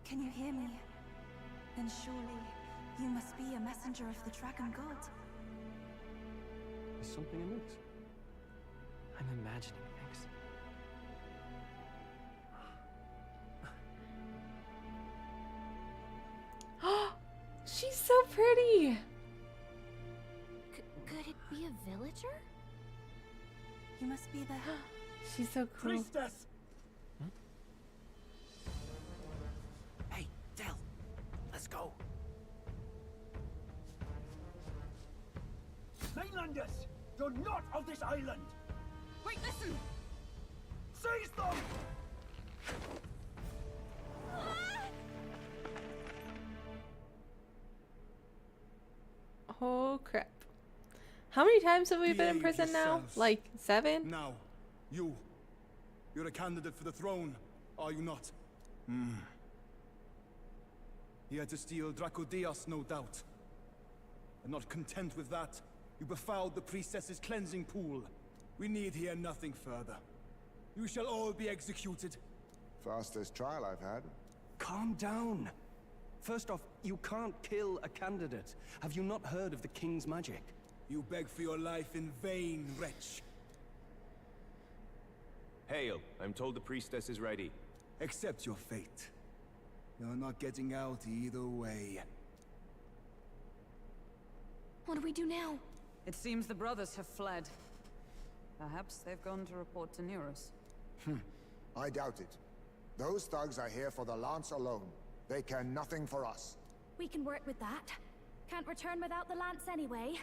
Can you hear me? Then surely you must be a messenger of the Dragon God. Is something amiss? I'm imagining things. She's so pretty. Could it be a villager? You must be the... She's so cool. Priestess! Hey, Del, let's go. Mainlanders! You're not of this island! Wait, listen! Seize them! Oh crap. How many times have we been in prison now? yourselves. Like 7? Now, you're a candidate for the throne, are you not? Here to steal Dracodios, no doubt. And not content with that, you befouled the priestess's cleansing pool. We need hear nothing further. You shall all be executed. Fastest trial I've had. Calm down. First off, you can't kill a candidate. Have you not heard of the king's magic? You beg for your life in vain, wretch. Hail, I'm told the priestess is ready. Accept your fate. You're not getting out either way. What do we do now? It seems the brothers have fled. Perhaps they've gone to report to Neros. I doubt it. Those thugs are here for the lance alone. They care nothing for us. We can work with that. Can't return without the lance anyway.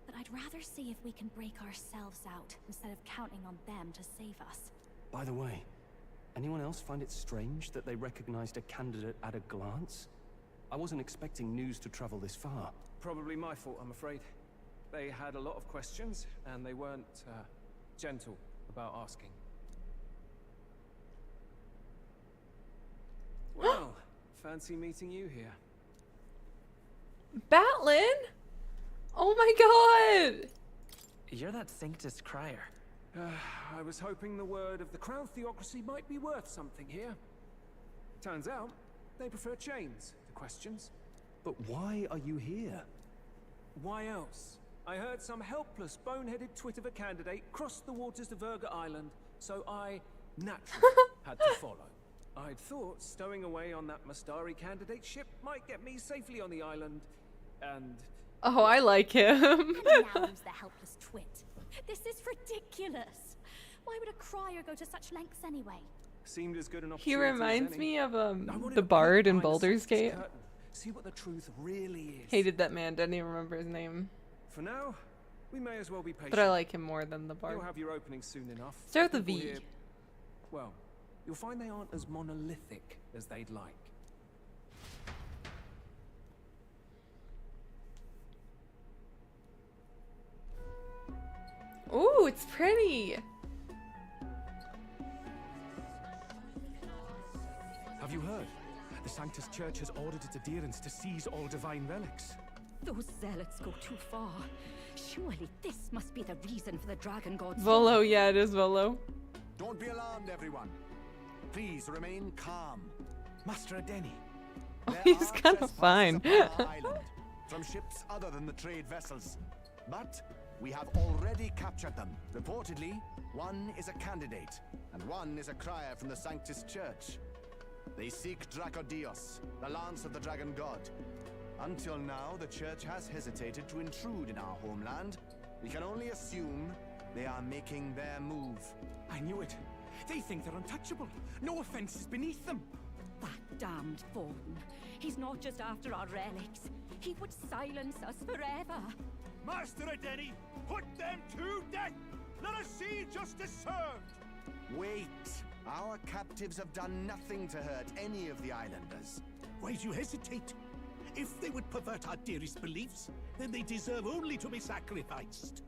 But I'd rather see if we can break ourselves out instead of counting on them to save us. By the way, anyone else find it strange that they recognized a candidate at a glance? I wasn't expecting news to travel this far. Probably my fault, I'm afraid. They had a lot of questions, and they weren't, gentle about asking. Well, fancy meeting you here. Batlin? Oh my god! You're that Sanctus crier. I was hoping the word of the Crown Theocracy might be worth something here. Turns out, they prefer chains to questions. But why are you here? Why else? I heard some helpless, boneheaded twit of a candidate crossed the waters of Verga Island, so I naturally had to follow. I'd thought stowing away on that Mastari candidate ship might get me safely on the island, and... Oh, I like him. Now who's the helpless twit? This is ridiculous. Why would a crier go to such lengths anyway? Seemed as good an He opportunity as reminds any. me of I wanted the to bard peek in behind the Baldur's Sanctus Gate. curtain, see what the truth really is. Hated that man, didn't even remember his name. For now, we may as well be patient. But I like him more than the bard. You'll have your opening soon enough. Start with a People V. here- well, you'll find they aren't as monolithic as they'd like. Ooh, it's pretty. Have you heard? The Sanctus Church has ordered its adherents to seize all divine relics. Those zealots go too far. Surely this must be the reason for the Dragon God's... Volo, yeah, it is Volo. Don't be alarmed, everyone. Please remain calm. Master Adeni. He's kind of fine. Upon our island, from ships other than the trade vessels. But we have already captured them. Reportedly, one is a candidate, and one is a crier from the Sanctus Church. They seek Dracodios, the lance of the Dragon God. Until now, the Church has hesitated to intrude in our homeland, We can only assume they are making their move. I knew it. They think they're untouchable. No offense is beneath them. That damned Borden. He's not just after our relics. He would silence us forever. Master Adeni, put them to death! Let us see justice served! Wait! Our captives have done nothing to hurt any of the islanders. Why do you hesitate? If they would pervert our dearest beliefs, then they deserve only to be sacrificed.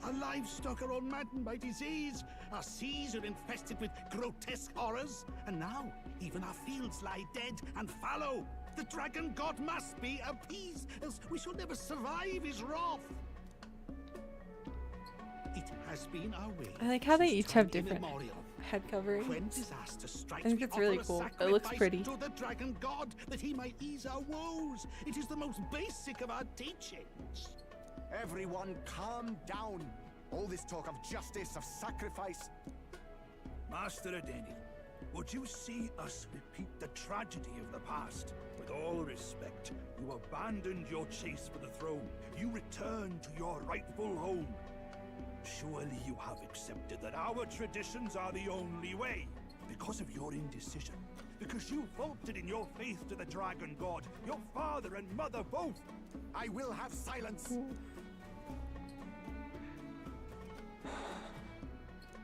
Our livestock are all maddened by disease, our seas are infested with grotesque horrors, and now even our fields lie dead and fallow. The dragon god must be appeased, else we shall never survive his wrath. It has been our way. I like how they since each time have different immemorial. head coverings. When disaster strikes, I think we it's really offer a cool. It looks sacrifice pretty. to the dragon god that he might ease our woes. It is the most basic of our teachings. Everyone calm down. All this talk of justice, of sacrifice. Master Adeni, would you see us repeat the tragedy of the past? With all respect, you abandoned your chase for the throne. You returned to your rightful home. Surely you have accepted that our traditions are the only way. Because of your indecision. Because you faltered in your faith to the dragon god. Your father and mother both. I will have silence.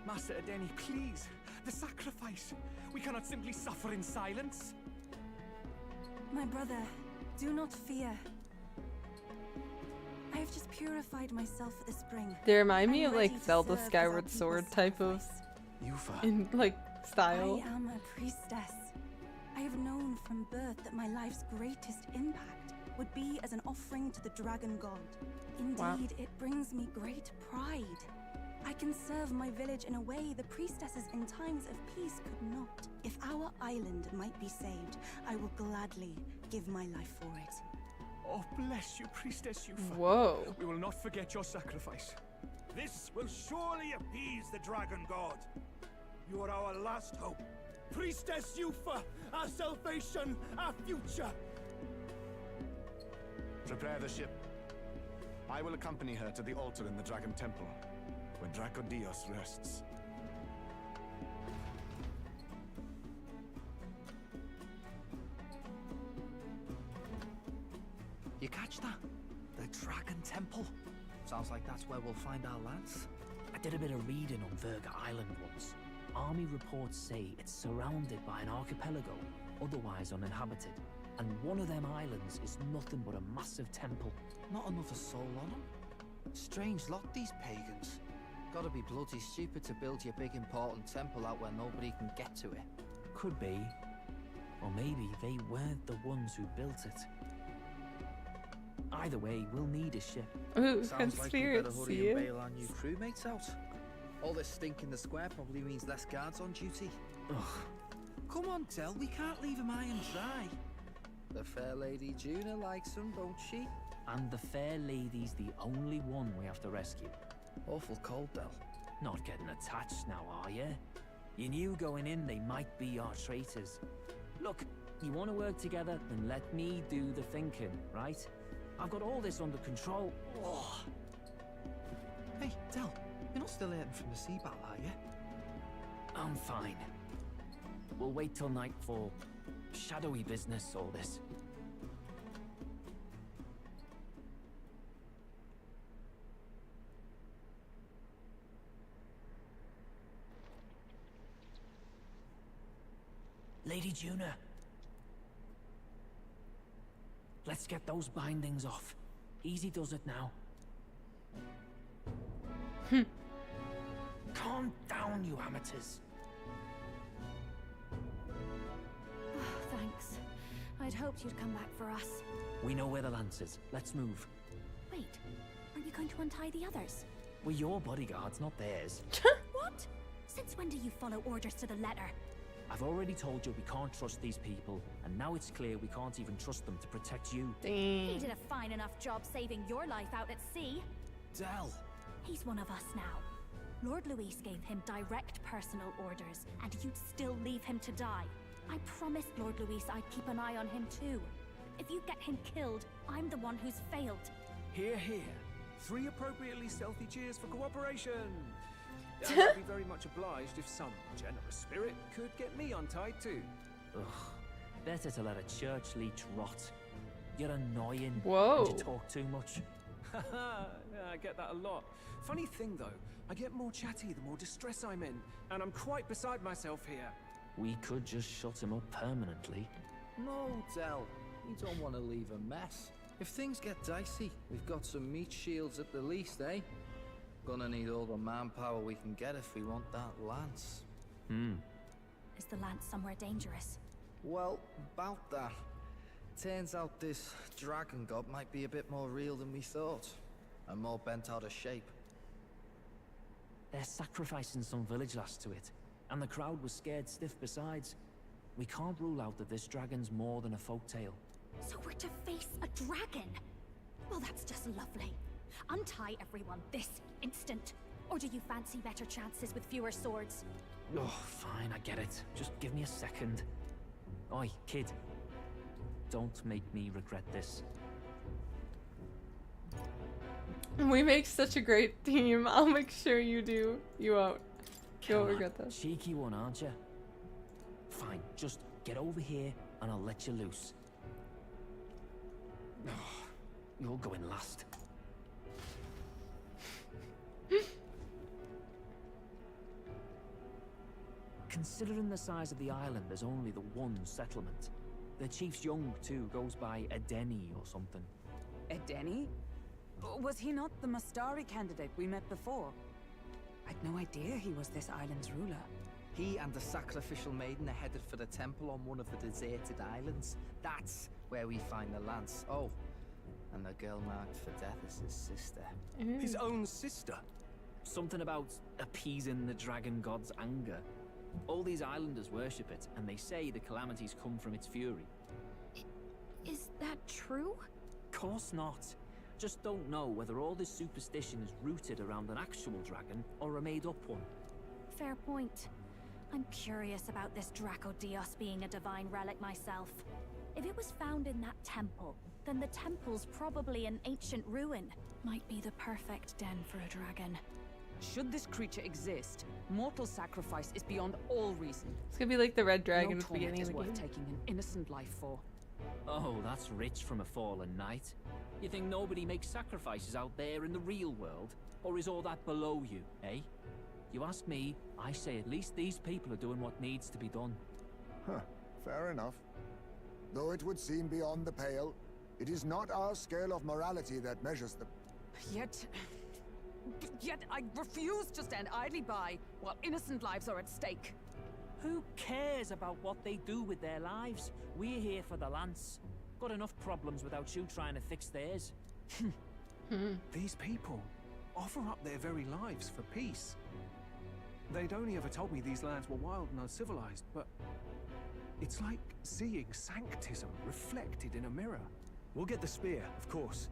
Master Adeni, please. The sacrifice. We cannot simply suffer in silence. My brother, do not fear. I have just purified myself for the spring. They remind me I'm of like ready to Zelda serve as Skyward our Sword people's type of sacrifice. in like style. I am a priestess. I have known from birth that my life's greatest impact would be as an offering to the dragon god. Indeed, Wow. it brings me great pride. I can serve my village in a way the priestesses in times of peace could not. If our island might be saved, I will gladly give my life for it. Oh, bless you, Priestess Yufa. Whoa. We will not forget your sacrifice. This will surely appease the dragon god. You are our last hope. Priestess Yufa, our salvation, our future. Prepare the ship. I will accompany her to the altar in the Dragon Temple, where Dracodios rests. You catch that? The Dragon Temple? Sounds like that's where we'll find our lads. I did a bit of reading on Verga Island once. Army reports say it's surrounded by an archipelago, otherwise uninhabited. And one of them islands is nothing but a massive temple. Not another soul on them. Strange lot, these pagans. Gotta be bloody stupid to build your big important temple out where nobody can get to it. Could be. Or maybe they weren't the ones who built it. Either way, we'll need a ship. Ooh, Sounds like we better hurry conspiracy. and bail our new crewmates out. All this stink in the square probably means less guards on duty. Ugh. Come on, Del, we can't leave them high and dry. The fair lady Juna likes them, don't she? And the fair lady's the only one we have to rescue. Awful cold, Del. Not getting attached now, are you? You knew going in they might be our traitors. Look, you want to work together, then let me do the thinking, right? I've got all this under control. Oh. Hey, Del, you're not still hurting from the sea battle, are you? I'm fine. We'll wait till night for shadowy business, all this. Lady Juna. Let's get those bindings off. Easy does it now. Calm down, you amateurs. Thanks. I'd hoped you'd come back for us. We know where the lance is. Let's move. Wait, aren't you going to untie the others? We're your bodyguards, not theirs. What? Since when do you follow orders to the letter? I've already told you we can't trust these people, and now it's clear we can't even trust them to protect you. He did a fine enough job saving your life out at sea. Del! He's one of us now. Lord Luis gave him direct personal orders, and you'd still leave him to die. I promised Lord Luis I'd keep an eye on him too. If you get him killed, I'm the one who's failed. Hear, hear. 3 appropriately stealthy cheers for cooperation. I'd be very much obliged if some generous spirit could get me untied too. Ugh. Better to let a church leech rot. You're annoying. Whoa. And you talk too much. Yeah, I get that a lot. Funny thing though, I get more chatty the more distress I'm in, and I'm quite beside myself here. We could just shut him up permanently. No, Del. We don't want to leave a mess. If things get dicey, we've got some meat shields at the least, eh? Gonna need all the manpower we can get if we want that lance. Is the lance somewhere dangerous? Well, about that. Turns out this dragon god might be a bit more real than we thought. And more bent out of shape. They're sacrificing some village lass to it, and the crowd was scared stiff besides. We can't rule out that this dragon's more than a folktale. So we're to face a dragon? Well, that's just lovely. Untie everyone this instant. Or do you fancy better chances with fewer swords? Oh, fine, I get it. Just give me a second. Oi, kid. Don't make me regret this. We make such a great team. I'll make sure you do. You won't. You won't regret this. Cheeky one, aren't you? Fine, just get over here and I'll let you loose. Oh, you're going last. Considering the size of the island, there's only the one settlement. The chief's young, too, goes by Edeni or something. Edeni? Was he not the Mastari candidate we met before? I'd no idea he was this island's ruler. He and the sacrificial maiden are headed for the temple on one of the deserted islands. That's where we find the lance. Oh, and the girl marked for death is his sister. His own sister? Something about appeasing the dragon god's anger. All these islanders worship it, and they say the calamities come from its fury. Is that true? Course not. Just don't know whether all this superstition is rooted around an actual dragon or a made-up one. Fair point. I'm curious about this Dracodios being a divine relic myself. If it was found in that temple, then the temple's probably an ancient ruin. Might be the perfect den for a dragon. Should this creature exist, mortal sacrifice is beyond all reason. It's gonna be like the red dragon No at the beginning of torment the is game. worth taking an innocent life for. Oh, that's rich from a fallen knight. You think nobody makes sacrifices out there in the real world? Or is all that below you, eh? You ask me, I say at least these people are doing what needs to be done. Huh, fair enough. Though it would seem beyond the pale, it is not our scale of morality that measures them. Yet I refuse to stand idly by while innocent lives are at stake. Who cares about what they do with their lives? We're here for the lance. Got enough problems without you trying to fix theirs. These people offer up their very lives for peace. They'd only ever told me these lands were wild and uncivilized, but it's like seeing sanctism reflected in a mirror. We'll get the spear, of course,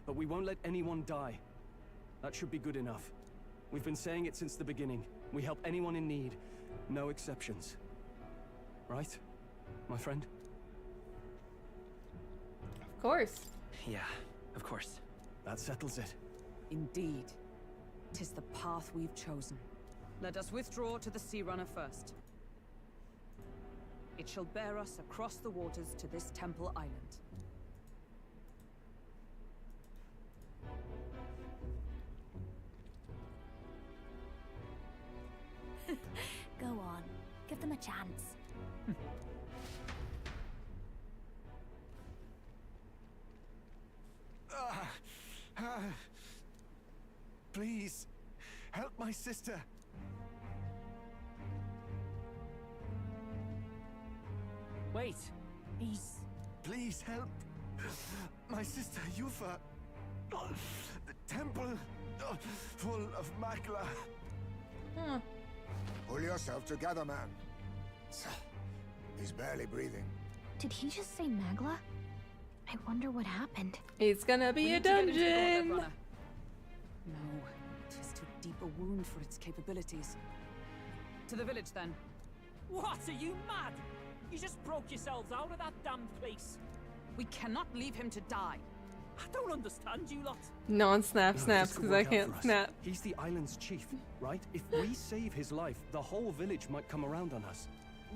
but we won't let anyone die. That should be good enough. We've been saying it since the beginning. We help anyone in need. No exceptions. Right, my friend? Of course. Yeah, of course. That settles it. Indeed. 'Tis the path we've chosen. Let us withdraw to the Sea Runner first. It shall bear us across the waters to this temple island. Go on. Give them a chance. Please, help my sister. Wait. Please help. My sister Yufa. The temple full of Makla. Pull yourself together, man. He's barely breathing. Did he just say Magla? I wonder what happened. It's gonna be a dungeon. No, it is too deep a wound for its capabilities. To the village, then. What, are you mad? You just broke yourselves out of that damned place. We cannot leave him to die. I don't understand you lot. Non-snap No, snaps this could because I work out can't for us. snap. He's the island's chief, right? If we save his life, the whole village might come around on us.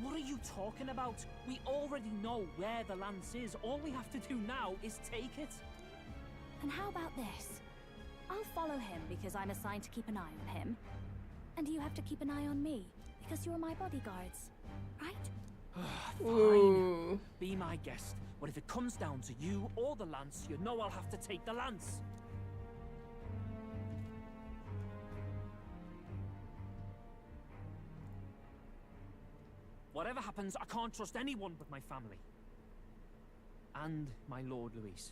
What are you talking about? We already know where the lance is. All we have to do now is take it. And how about this? I'll follow him because I'm assigned to keep an eye on him. And you have to keep an eye on me because you're my bodyguards, right? Fine. Ooh. Be my guest. But if it comes down to you or the lance, you know I'll have to take the lance. Whatever happens, I can't trust anyone but my family. And my Lord Luis.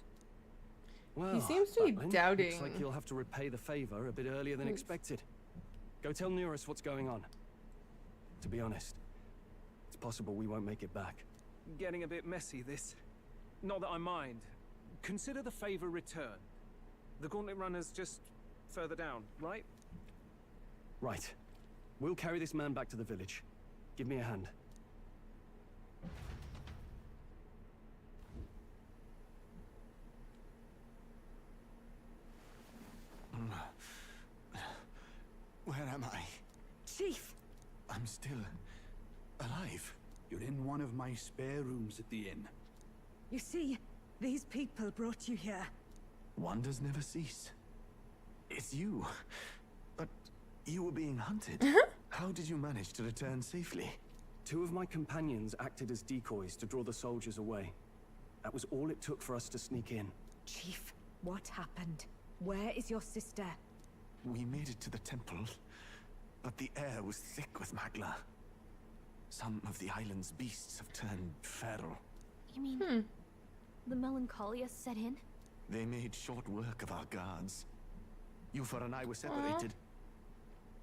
Well, He seems to be Batlin, doubting. Looks like you'll have to repay the favor a bit earlier than expected. Go tell Neurus what's going on. To be honest, it's possible we won't make it back. Getting a bit messy, this. Not that I mind. Consider the favor returned. The Gauntlet Runner's just further down, right? Right. We'll carry this man back to the village. Give me a hand. Where am I? Chief! I'm still alive. You're in one of my spare rooms at the inn. You see, these people brought you here. Wonders never cease. It's you. But you were being hunted. How did you manage to return safely? 2 of my companions acted as decoys to draw the soldiers away. That was all it took for us to sneak in. Chief, what happened? Where is your sister? We made it to the temple, but the air was thick with magla. Some of the island's beasts have turned feral. You mean the melancholia set in? They made short work of our guards. Yufa and I were separated.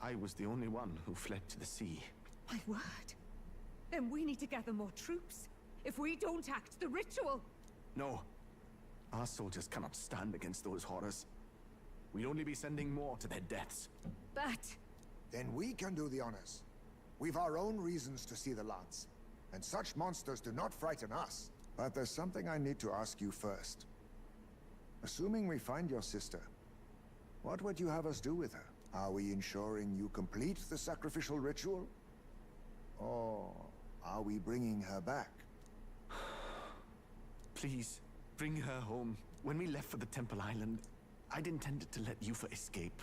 I was the only one who fled to the sea. My word. Then we need to gather more troops. If we don't act, the ritual... No. Our soldiers cannot stand against those horrors. We'd only be sending more to their deaths. But... Then we can do the honors. We've our own reasons to see the lance. And such monsters do not frighten us. But there's something I need to ask you first. Assuming we find your sister, what would you have us do with her? Are we ensuring you complete the sacrificial ritual? Or are we bringing her back? Please, bring her home. When we left for the Temple Island, I'd intended to let Yufa escape.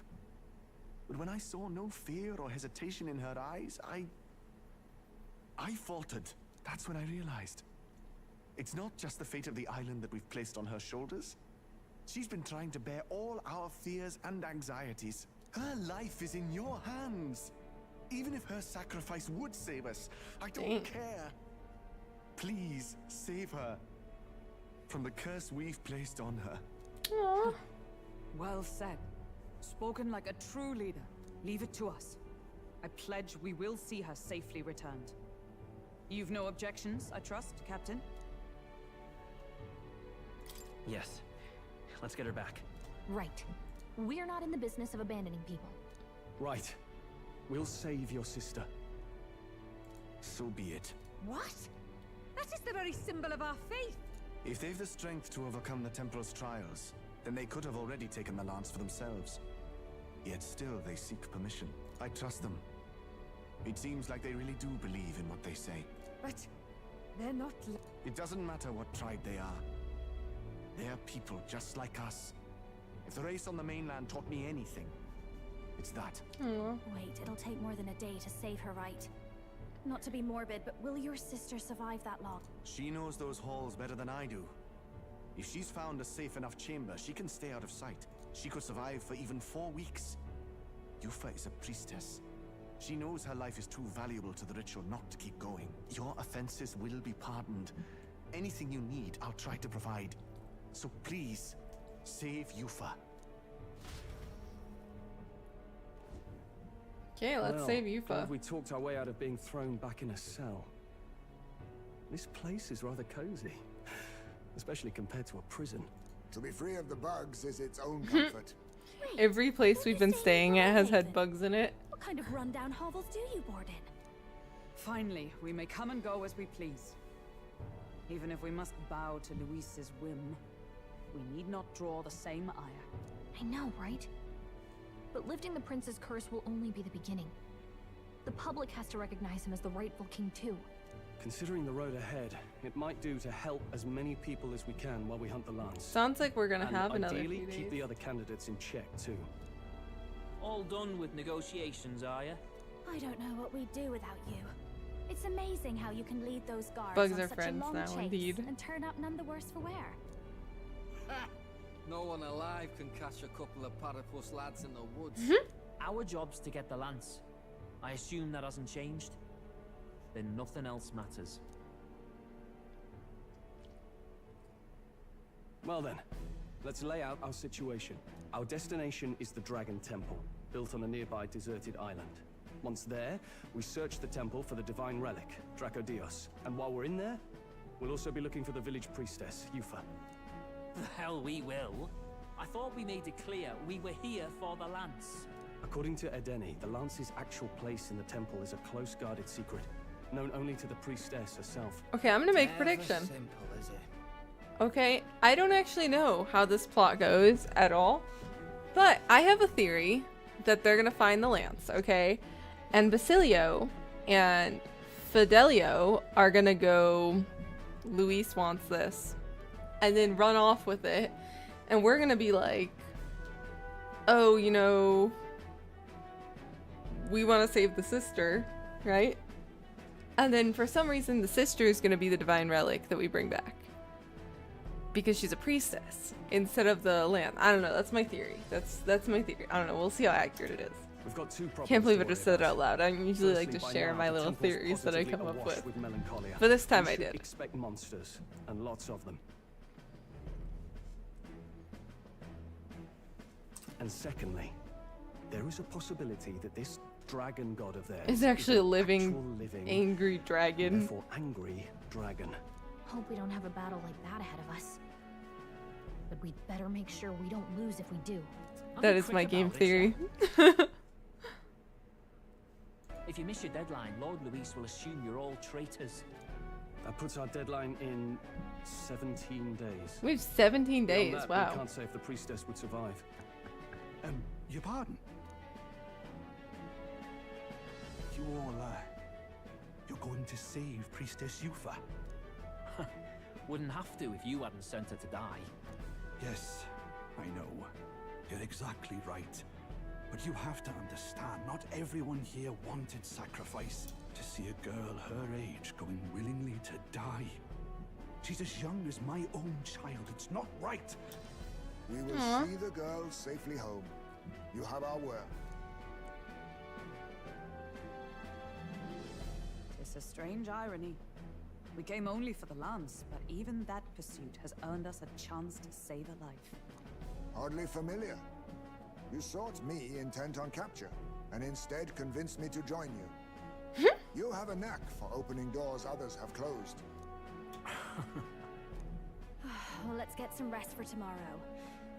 But when I saw no fear or hesitation in her eyes, I faltered. That's when I realized. It's not just the fate of the island that we've placed on her shoulders. She's been trying to bear all our fears and anxieties. Her life is in your hands. Even if her sacrifice would save us, I don't care. Please, save her. From the curse we've placed on her. Aww. Well said. Spoken like a true leader. Leave it to us. I pledge we will see her safely returned. You've no objections, I trust, Captain? Yes. Let's get her back. Right. We're not in the business of abandoning people. Right. We'll save your sister. So be it. What? That is the very symbol of our faith. If they've the strength to overcome the Templars' trials, then they could have already taken the lance for themselves. Yet still they seek permission. I trust them. It seems like they really do believe in what they say. But they're not... It doesn't matter what tribe they are. They're people just like us. If the race on the mainland taught me anything, it's that. Wait, it'll take more than a day to save her, right? Not to be morbid, but will your sister survive that long? She knows those halls better than I do. If she's found a safe enough chamber, she can stay out of sight. She could survive for even 4 weeks. Yufa is a priestess. She knows her life is too valuable to the ritual not to keep going. Your offenses will be pardoned. Anything you need, I'll try to provide. So please, save Yufa. Okay, let's save Yufa. Glad we talked our way out of being thrown back in a cell. This place is rather cozy, especially compared to a prison. To be free of the bugs is its own comfort. Every place we've been staying at has had bugs in it. What kind of rundown hovels do you board in? Finally, we may come and go as we please. Even if we must bow to Luis's whim. we need not draw the same ire. I know, right? But lifting the prince's curse will only be the beginning. The public has to recognize him as the rightful king too. Considering the road ahead, it might do to help as many people as we can while we hunt the lance. Sounds like we're gonna have another few ideally, days. keep the other candidates in check too. All done with negotiations, are you? I don't know what we'd do without you. It's amazing how you can lead those guards Bugs on are such friends a long now, chase indeed. and turn up none the worse for wear. No one alive can catch a couple of platypus lads in the woods. Our job's to get the lance. I assume that hasn't changed? Then nothing else matters. Well then, let's lay out our situation. Our destination is the Dragon Temple, built on a nearby deserted island. Once there, we search the temple for the divine relic, Dracodios. And while we're in there, we'll also be looking for the village priestess, Yufa. The hell we will. I thought we made it clear we were here for the lance. According to Edeni, the lance's actual place in the temple is a close guarded secret, known only to the priestess herself. Okay, I'm gonna make a prediction. Simple, is it? Okay, I don't actually know how this plot goes at all, but I have a theory that they're gonna find the lance, okay? And Basilio and Fidelio are gonna go, Luis wants this, and then run off with it, and we're gonna be like, oh, you know, we want to save the sister, right? And then for some reason, the sister is gonna be the divine relic that we bring back. Because she's a priestess instead of the lamb. I don't know. That's my theory. That's my theory. I don't know. We'll see how accurate it is. We've got two problems. Can't believe I to just worry said it about. out loud. I usually like Firstly, to by share now, my the little temple's theories that I positively come up awash with. melancholia. But this time We I should did. Expect monsters, and lots of them. And secondly, there is a possibility that this dragon god of theirs It's actually a an living, actual living, angry dragon. therefore angry dragon. Hope we don't have a battle like that ahead of us. But we'd better make sure we don't lose if we do. That is my game theory. If you miss your deadline, Lord Luis will assume you're all traitors. That puts our deadline in 17 days. We have 17 days. Beyond that, Wow. We can't say if the priestess would survive. Your pardon? You all, you're going to save Priestess Yufa? Wouldn't have to if you hadn't sent her to die. Yes, I know. You're exactly right. But you have to understand, not everyone here wanted sacrifice. To see a girl her age going willingly to die. She's as young as my own child. It's not right. We will see the girl safely home. You have our word. It's a strange irony. We came only for the lance, but even that pursuit has earned us a chance to save a life. Hardly familiar. You sought me intent on capture, and instead convinced me to join you. You have a knack for opening doors others have closed. Well, let's get some rest for tomorrow.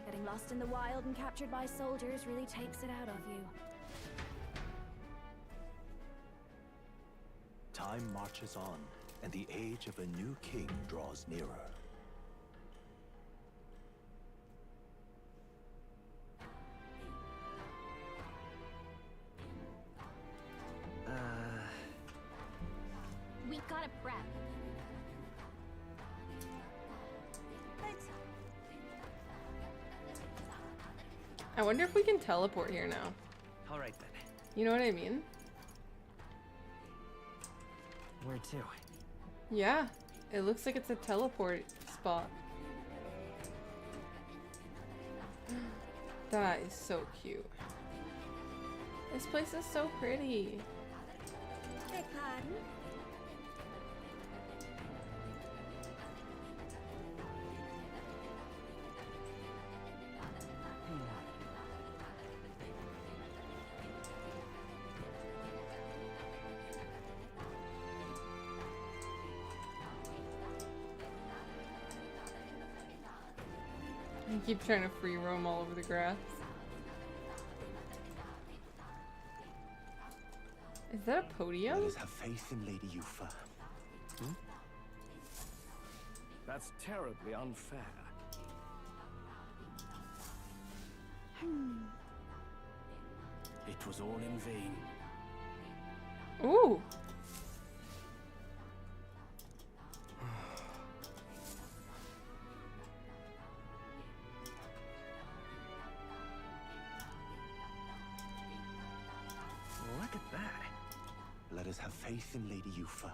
Getting lost in the wild and captured by soldiers really takes it out of you. Time marches on, and the age of a new king draws nearer. We gotta prep. I wonder if we can teleport here now. All right then. You know what I mean? Where to? Yeah. It looks like it's a teleport spot. That is so cute. This place is so pretty. Beg pardon? I keep trying to free roam all over the grass. Is that a podium? Let us have faith in Lady Yufa. That's terribly unfair. It was all in vain. Ooh. Look at that. Let us have faith in Lady Yufa.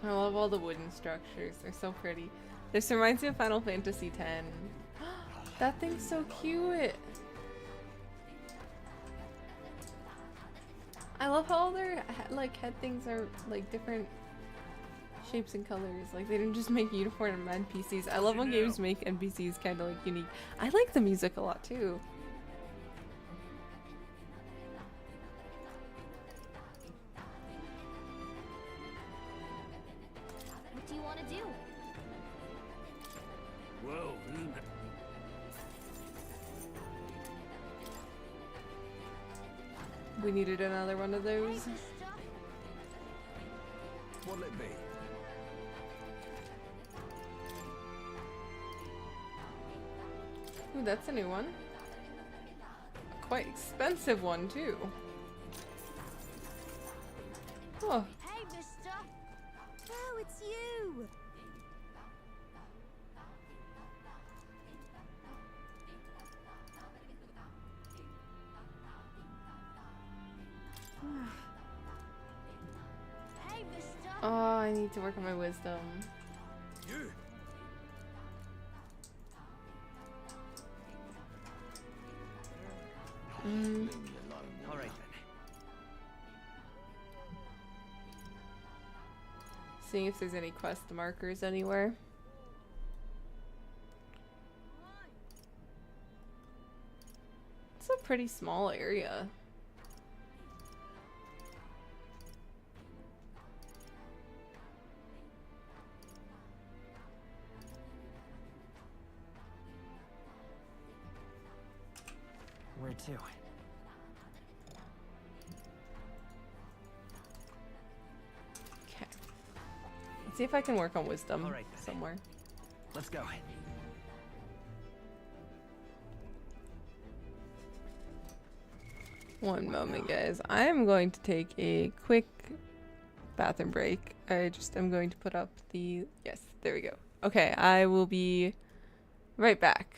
I love all the wooden structures. They're so pretty. This reminds me of Final Fantasy X. That thing's so cute. I love how all their like head things are like different shapes and colors. Like they didn't just make uniform NPCs. I love when games make NPCs kind of like unique. I like the music a lot too. What do you want to do? Whoa, We needed another one of those. what'll it be? Ooh, that's a new one. A quite expensive one too. Oh. Hey, mister! Oh, it's you! Hey, mister! Oh, I need to work on my wisdom. You! All right then. Seeing if there's any quest markers anywhere. It's a pretty small area. Where to? Okay. Let's see if I can work on wisdom All right, then. somewhere. Let's go. One moment, guys. I am going to take a quick bathroom break. I just am going to put up the... Yes, there we go. Okay, I will be right back.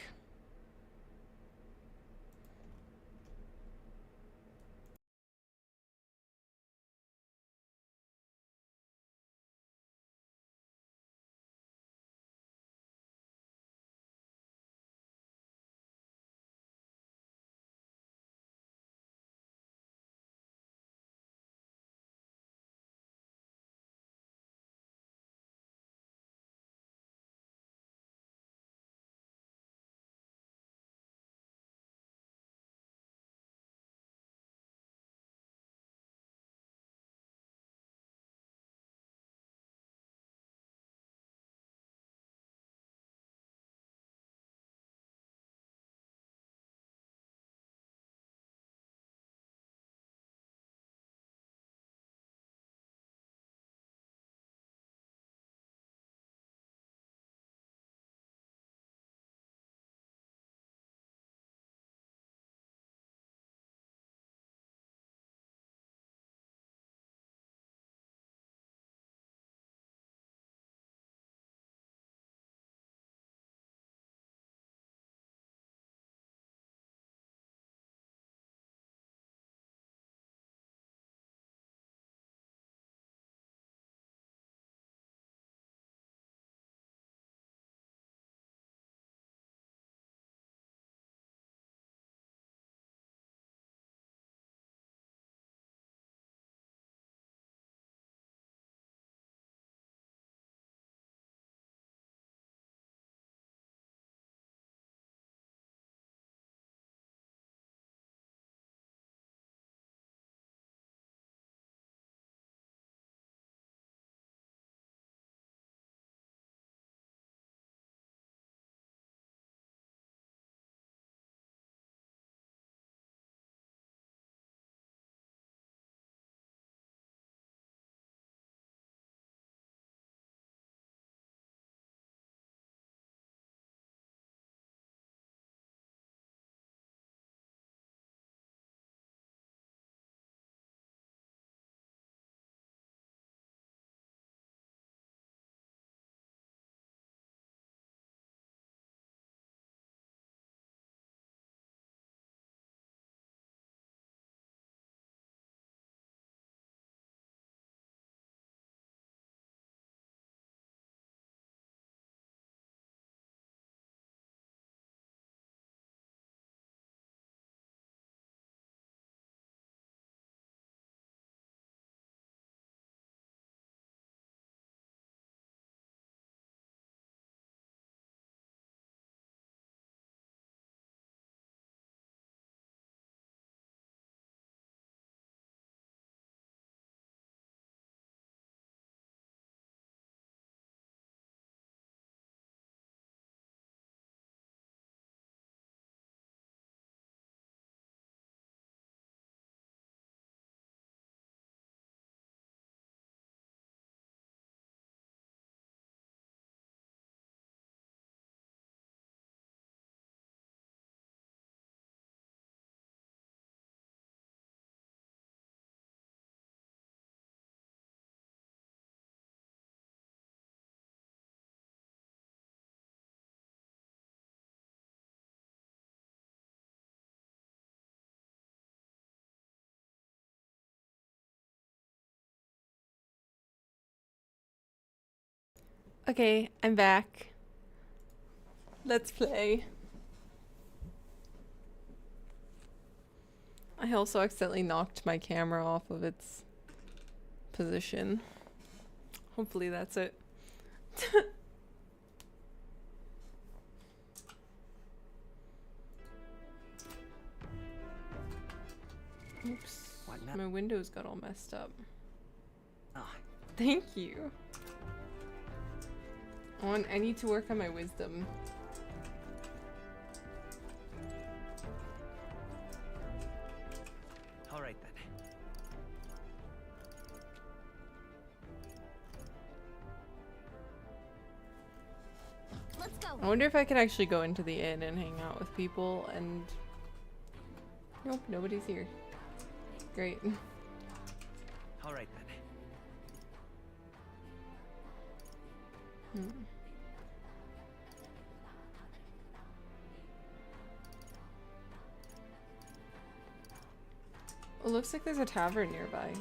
Okay, I'm back. Let's play. I also accidentally knocked my camera off of its position. Hopefully that's it. Oops. My windows got all messed up. Thank you. I need to work on my wisdom. All right then. Let's go. I wonder if I could actually go into the inn and hang out with people and... Nope, nobody's here. Great. All right then. It looks like there's a tavern nearby.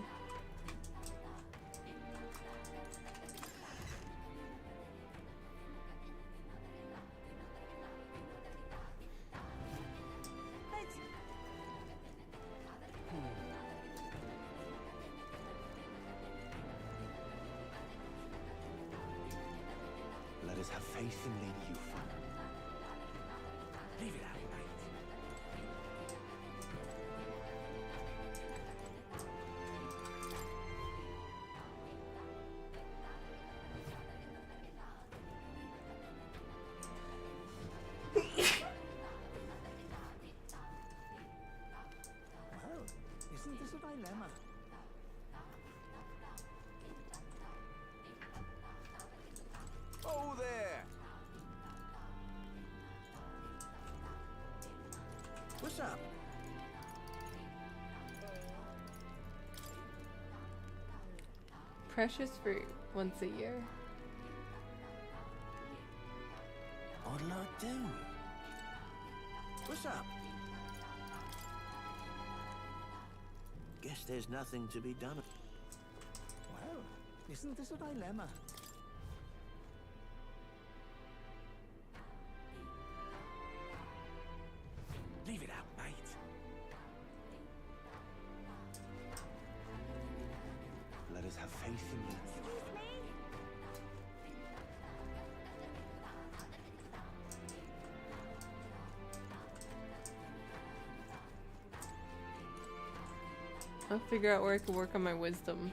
Let us have faith in Lady Yuffie. Leave it out, mate. Well, isn't this a dilemma? Oh there! What's up? Precious fruit once a year. What'll I do? What's up? Guess there's nothing to be done. Well, isn't this a dilemma? Leave it out, mate. Let us have faith in Lady Yuffie. I'll figure out where I can work on my wisdom.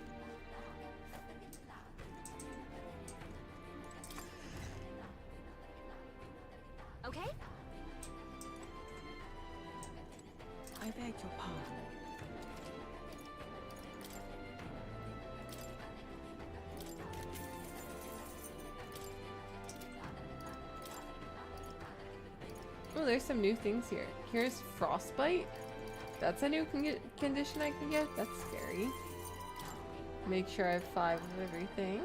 Okay? I beg your pardon. Oh, there's some new things here. Here's frostbite. That's a new condition I can get. That's scary. Make sure I have 5 of everything.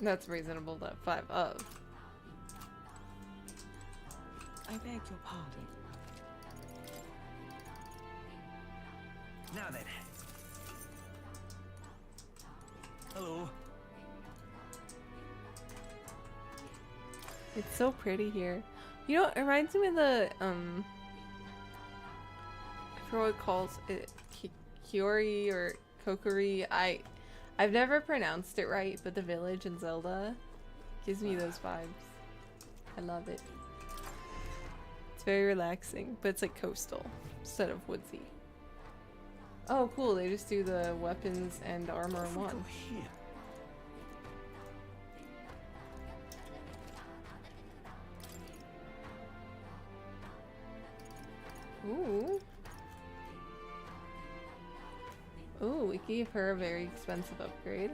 That's reasonable to have 5 of. I beg your pardon. Now then. Hello. It's so pretty here. You know, it reminds me of the, I forget what it calls it, Kiori or Kokiri. I've never pronounced it right, but the village in Zelda gives me those vibes. I love it. It's very relaxing, but it's like coastal instead of woodsy. Oh, cool. They just do the weapons and armor in one. Ooh. Ooh, we gave her a very expensive upgrade.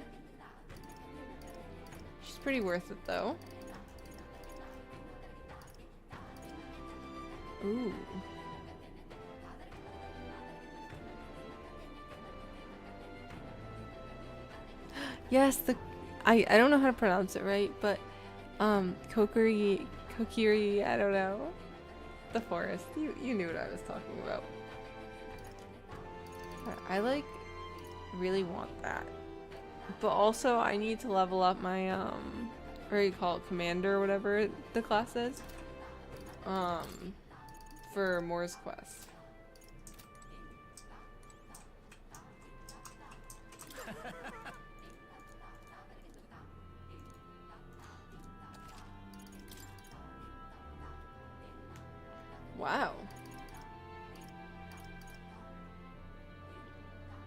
She's pretty worth it though. Ooh. Yes, I don't know how to pronounce it right, but Kokiri, I don't know. The forest. You knew what I was talking about. I like really want that. But also I need to level up my what do you call it, commander or whatever the class is. For Moore's Quest. Wow.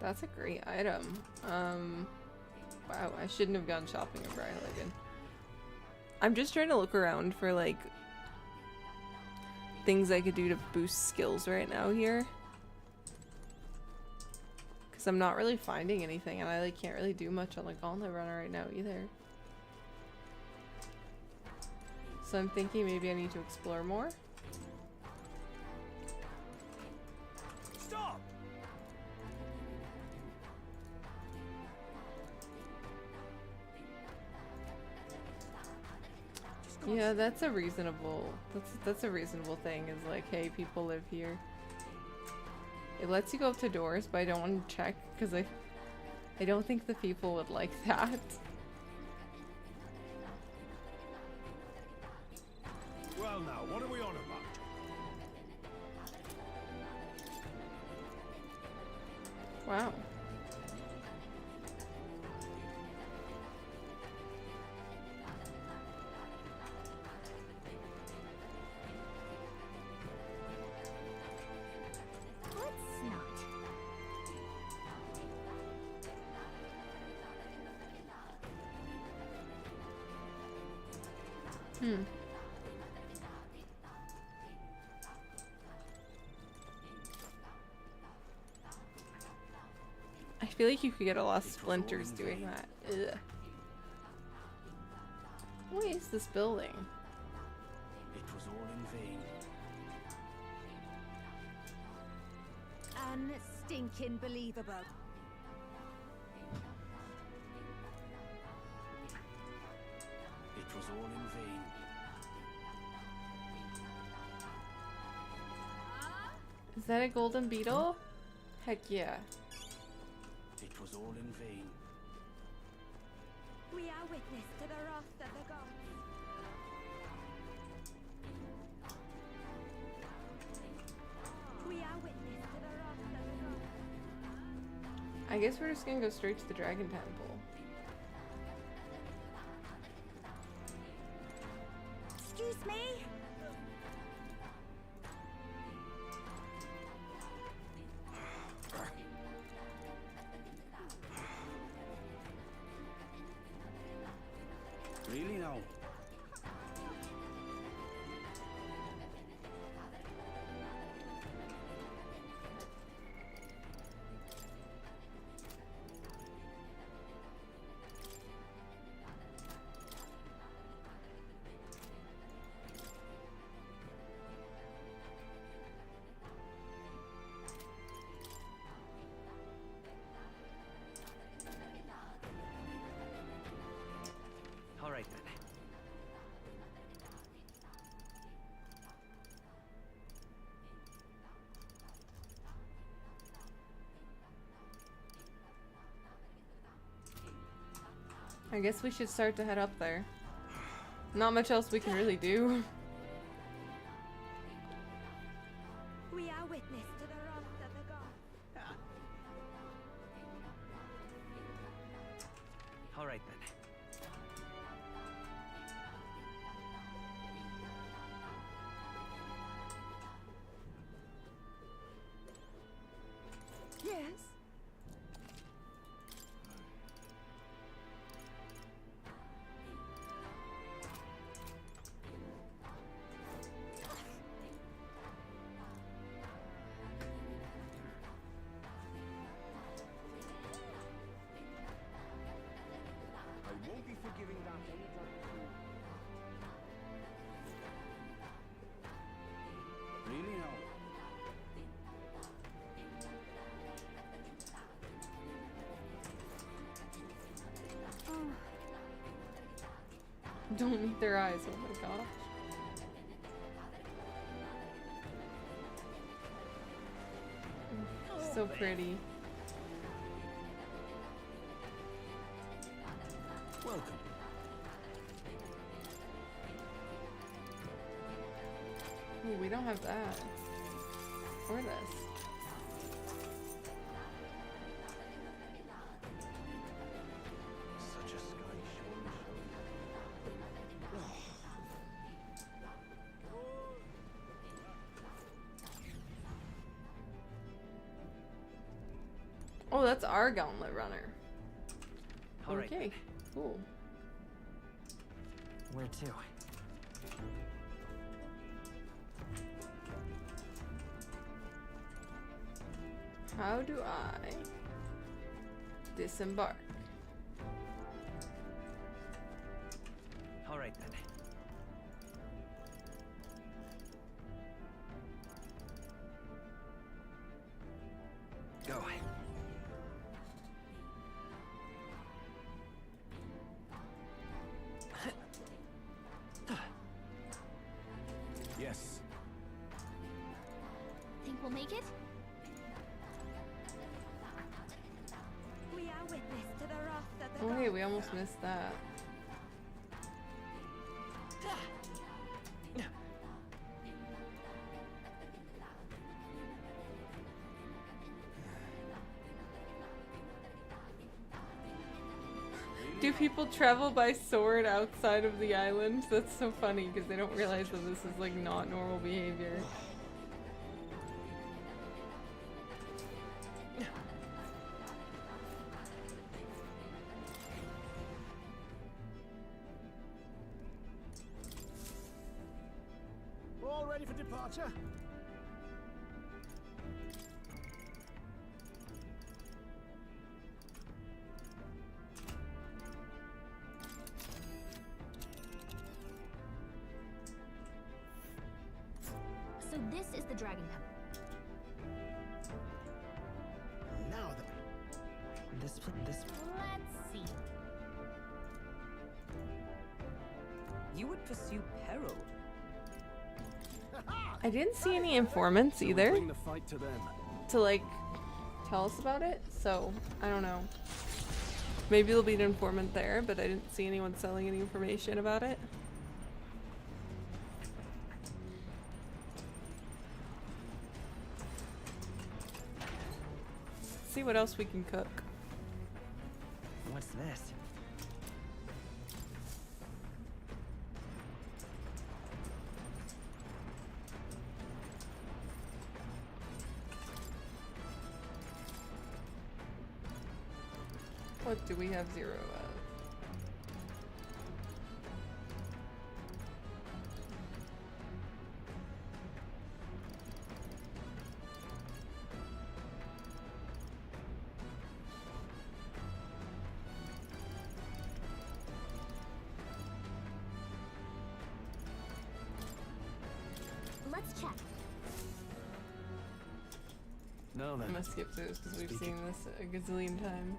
That's a great item. Wow, I shouldn't have gone shopping at Bryholigan. I'm just trying to look around for like things I could do to boost skills right now here. Cause I'm not really finding anything and I like can't really do much on the Gauntlet Runner right now either. So I'm thinking maybe I need to explore more. Stop! Yeah, that's a reasonable thing, is like, hey, people live here. It lets you go up to doors, but I don't want to check because I don't think the people would like that. Well now, what are we on about? Wow. Hmm. I feel like you could get a lot of splinters doing that. Ugh. What is this building? It was all in vain. Unstinking believable. It was all in vain. Is that a golden beetle? Heck yeah. It was all in vain. We are witness to the wrath of the gods. We are witness to the wrath of the gods. I guess we're just gonna go straight to the Dragon Temple. Excuse me? Really now? All right then. I guess we should start to head up there. Not much else we can really do. We are witness to the wrath of the gods. All right then. Yes. I Don't meet their eyes. Oh my gosh. So pretty. Welcome. Ooh, we don't have that. Or this. Such a sky Oh, that's our gauntlet runner. All right. Okay, cool. Where to? How do I disembark? All right then. Go. Yes. Think we'll make it? We are witness to the wrath of the Oh, hey, gods. we almost missed that. Do people travel by sword outside of the island? That's so funny because they don't realize that this is like not normal behavior. All ready for departure? So this is the Dragon Temple. Now then. This. Let's see. You would pursue peril. I didn't see any informants either Bring the fight to them. to like tell us about it, so I don't know. Maybe there'll be an informant there, but I didn't see anyone selling any information about it. See what else we can cook. What's this? What do we have 0 of? Let's check. Now I'm then. gonna skip through this because we've Speaking. seen this a gazillion times.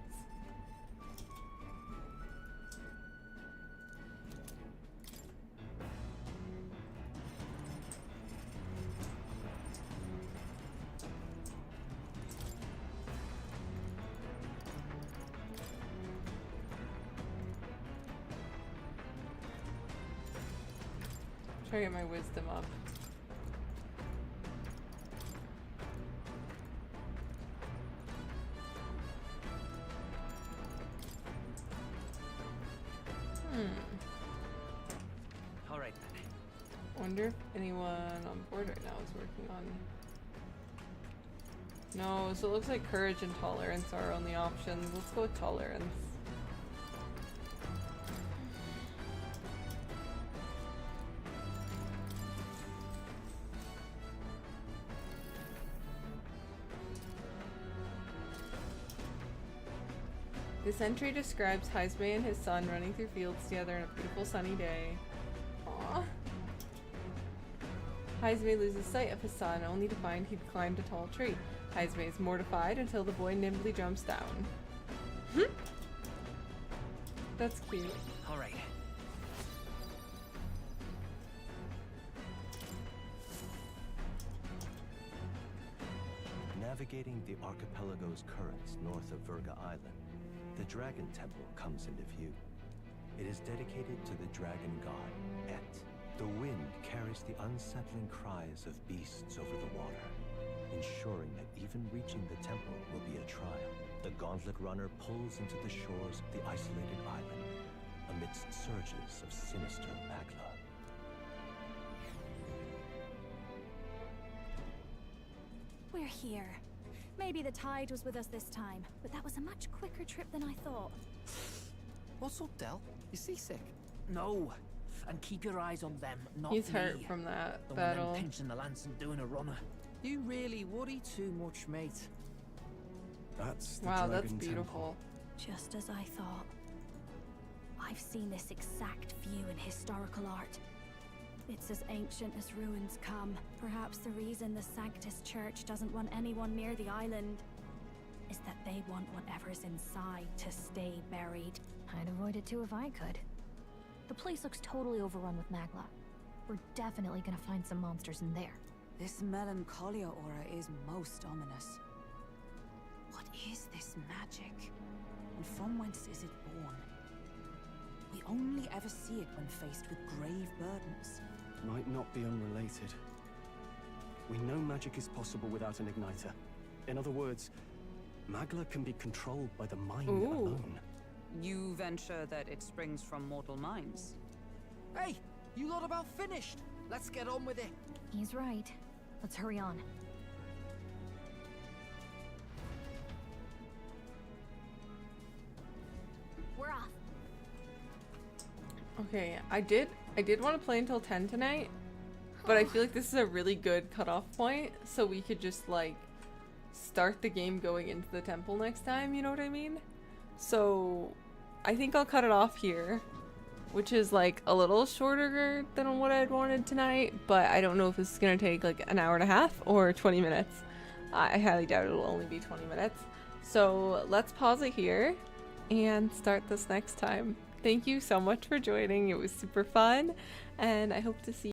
Try to get my wisdom up. All right then. Wonder if anyone on board right now is working on. No, so it looks like courage and tolerance are our only options. Let's go with tolerance. This entry describes Heisme and his son running through fields together on a beautiful sunny day. Aww. Heisme loses sight of his son, only to find he'd climbed a tall tree. Heisme is mortified until the boy nimbly jumps down. That's cute. All right. navigating the archipelago's currents north of Virga Island, the Dragon Temple comes into view. It is dedicated to the dragon god, Et. The wind carries the unsettling cries of beasts over the water, ensuring that even reaching the temple will be a trial. The Gauntlet Runner pulls into the shores of the isolated island, amidst surges of sinister magla. We're here. Maybe the tide was with us this time, but that was a much quicker trip than I thought. What's up, Del? You seasick? No. And keep your eyes on them, not He's me. hurt from that The battle. one them pinching the lance and doing a runner. You really worry too much, mate. That's the Wow, Dragon that's beautiful. Temple. Just as I thought. I've seen this exact view in historical art. It's as ancient as ruins come. Perhaps the reason the Sanctus Church doesn't want anyone near the island is that they want whatever's inside to stay buried. I'd avoid it too if I could. The place looks totally overrun with magla. We're definitely gonna find some monsters in there. This melancholia aura is most ominous. What is this magic? And from whence is it born? We only ever see it when faced with grave burdens. Might not be unrelated. We know magic is possible without an igniter. In other words, magla can be controlled by the mind alone. You venture that it springs from mortal minds? Hey, you lot about finished? Let's get on with it. He's right. Let's hurry on. We're off. Okay, I did want to play until 10 tonight, but I feel like this is a really good cutoff point, so we could just like start the game going into the temple next time, you know what I mean? So I think I'll cut it off here, which is like a little shorter than what I'd wanted tonight, but I don't know if this is gonna take like an hour and a half or 20 minutes. I highly doubt it'll only be 20 minutes. So let's pause it here and start this next time. Thank you so much for joining. It was super fun, and I hope to see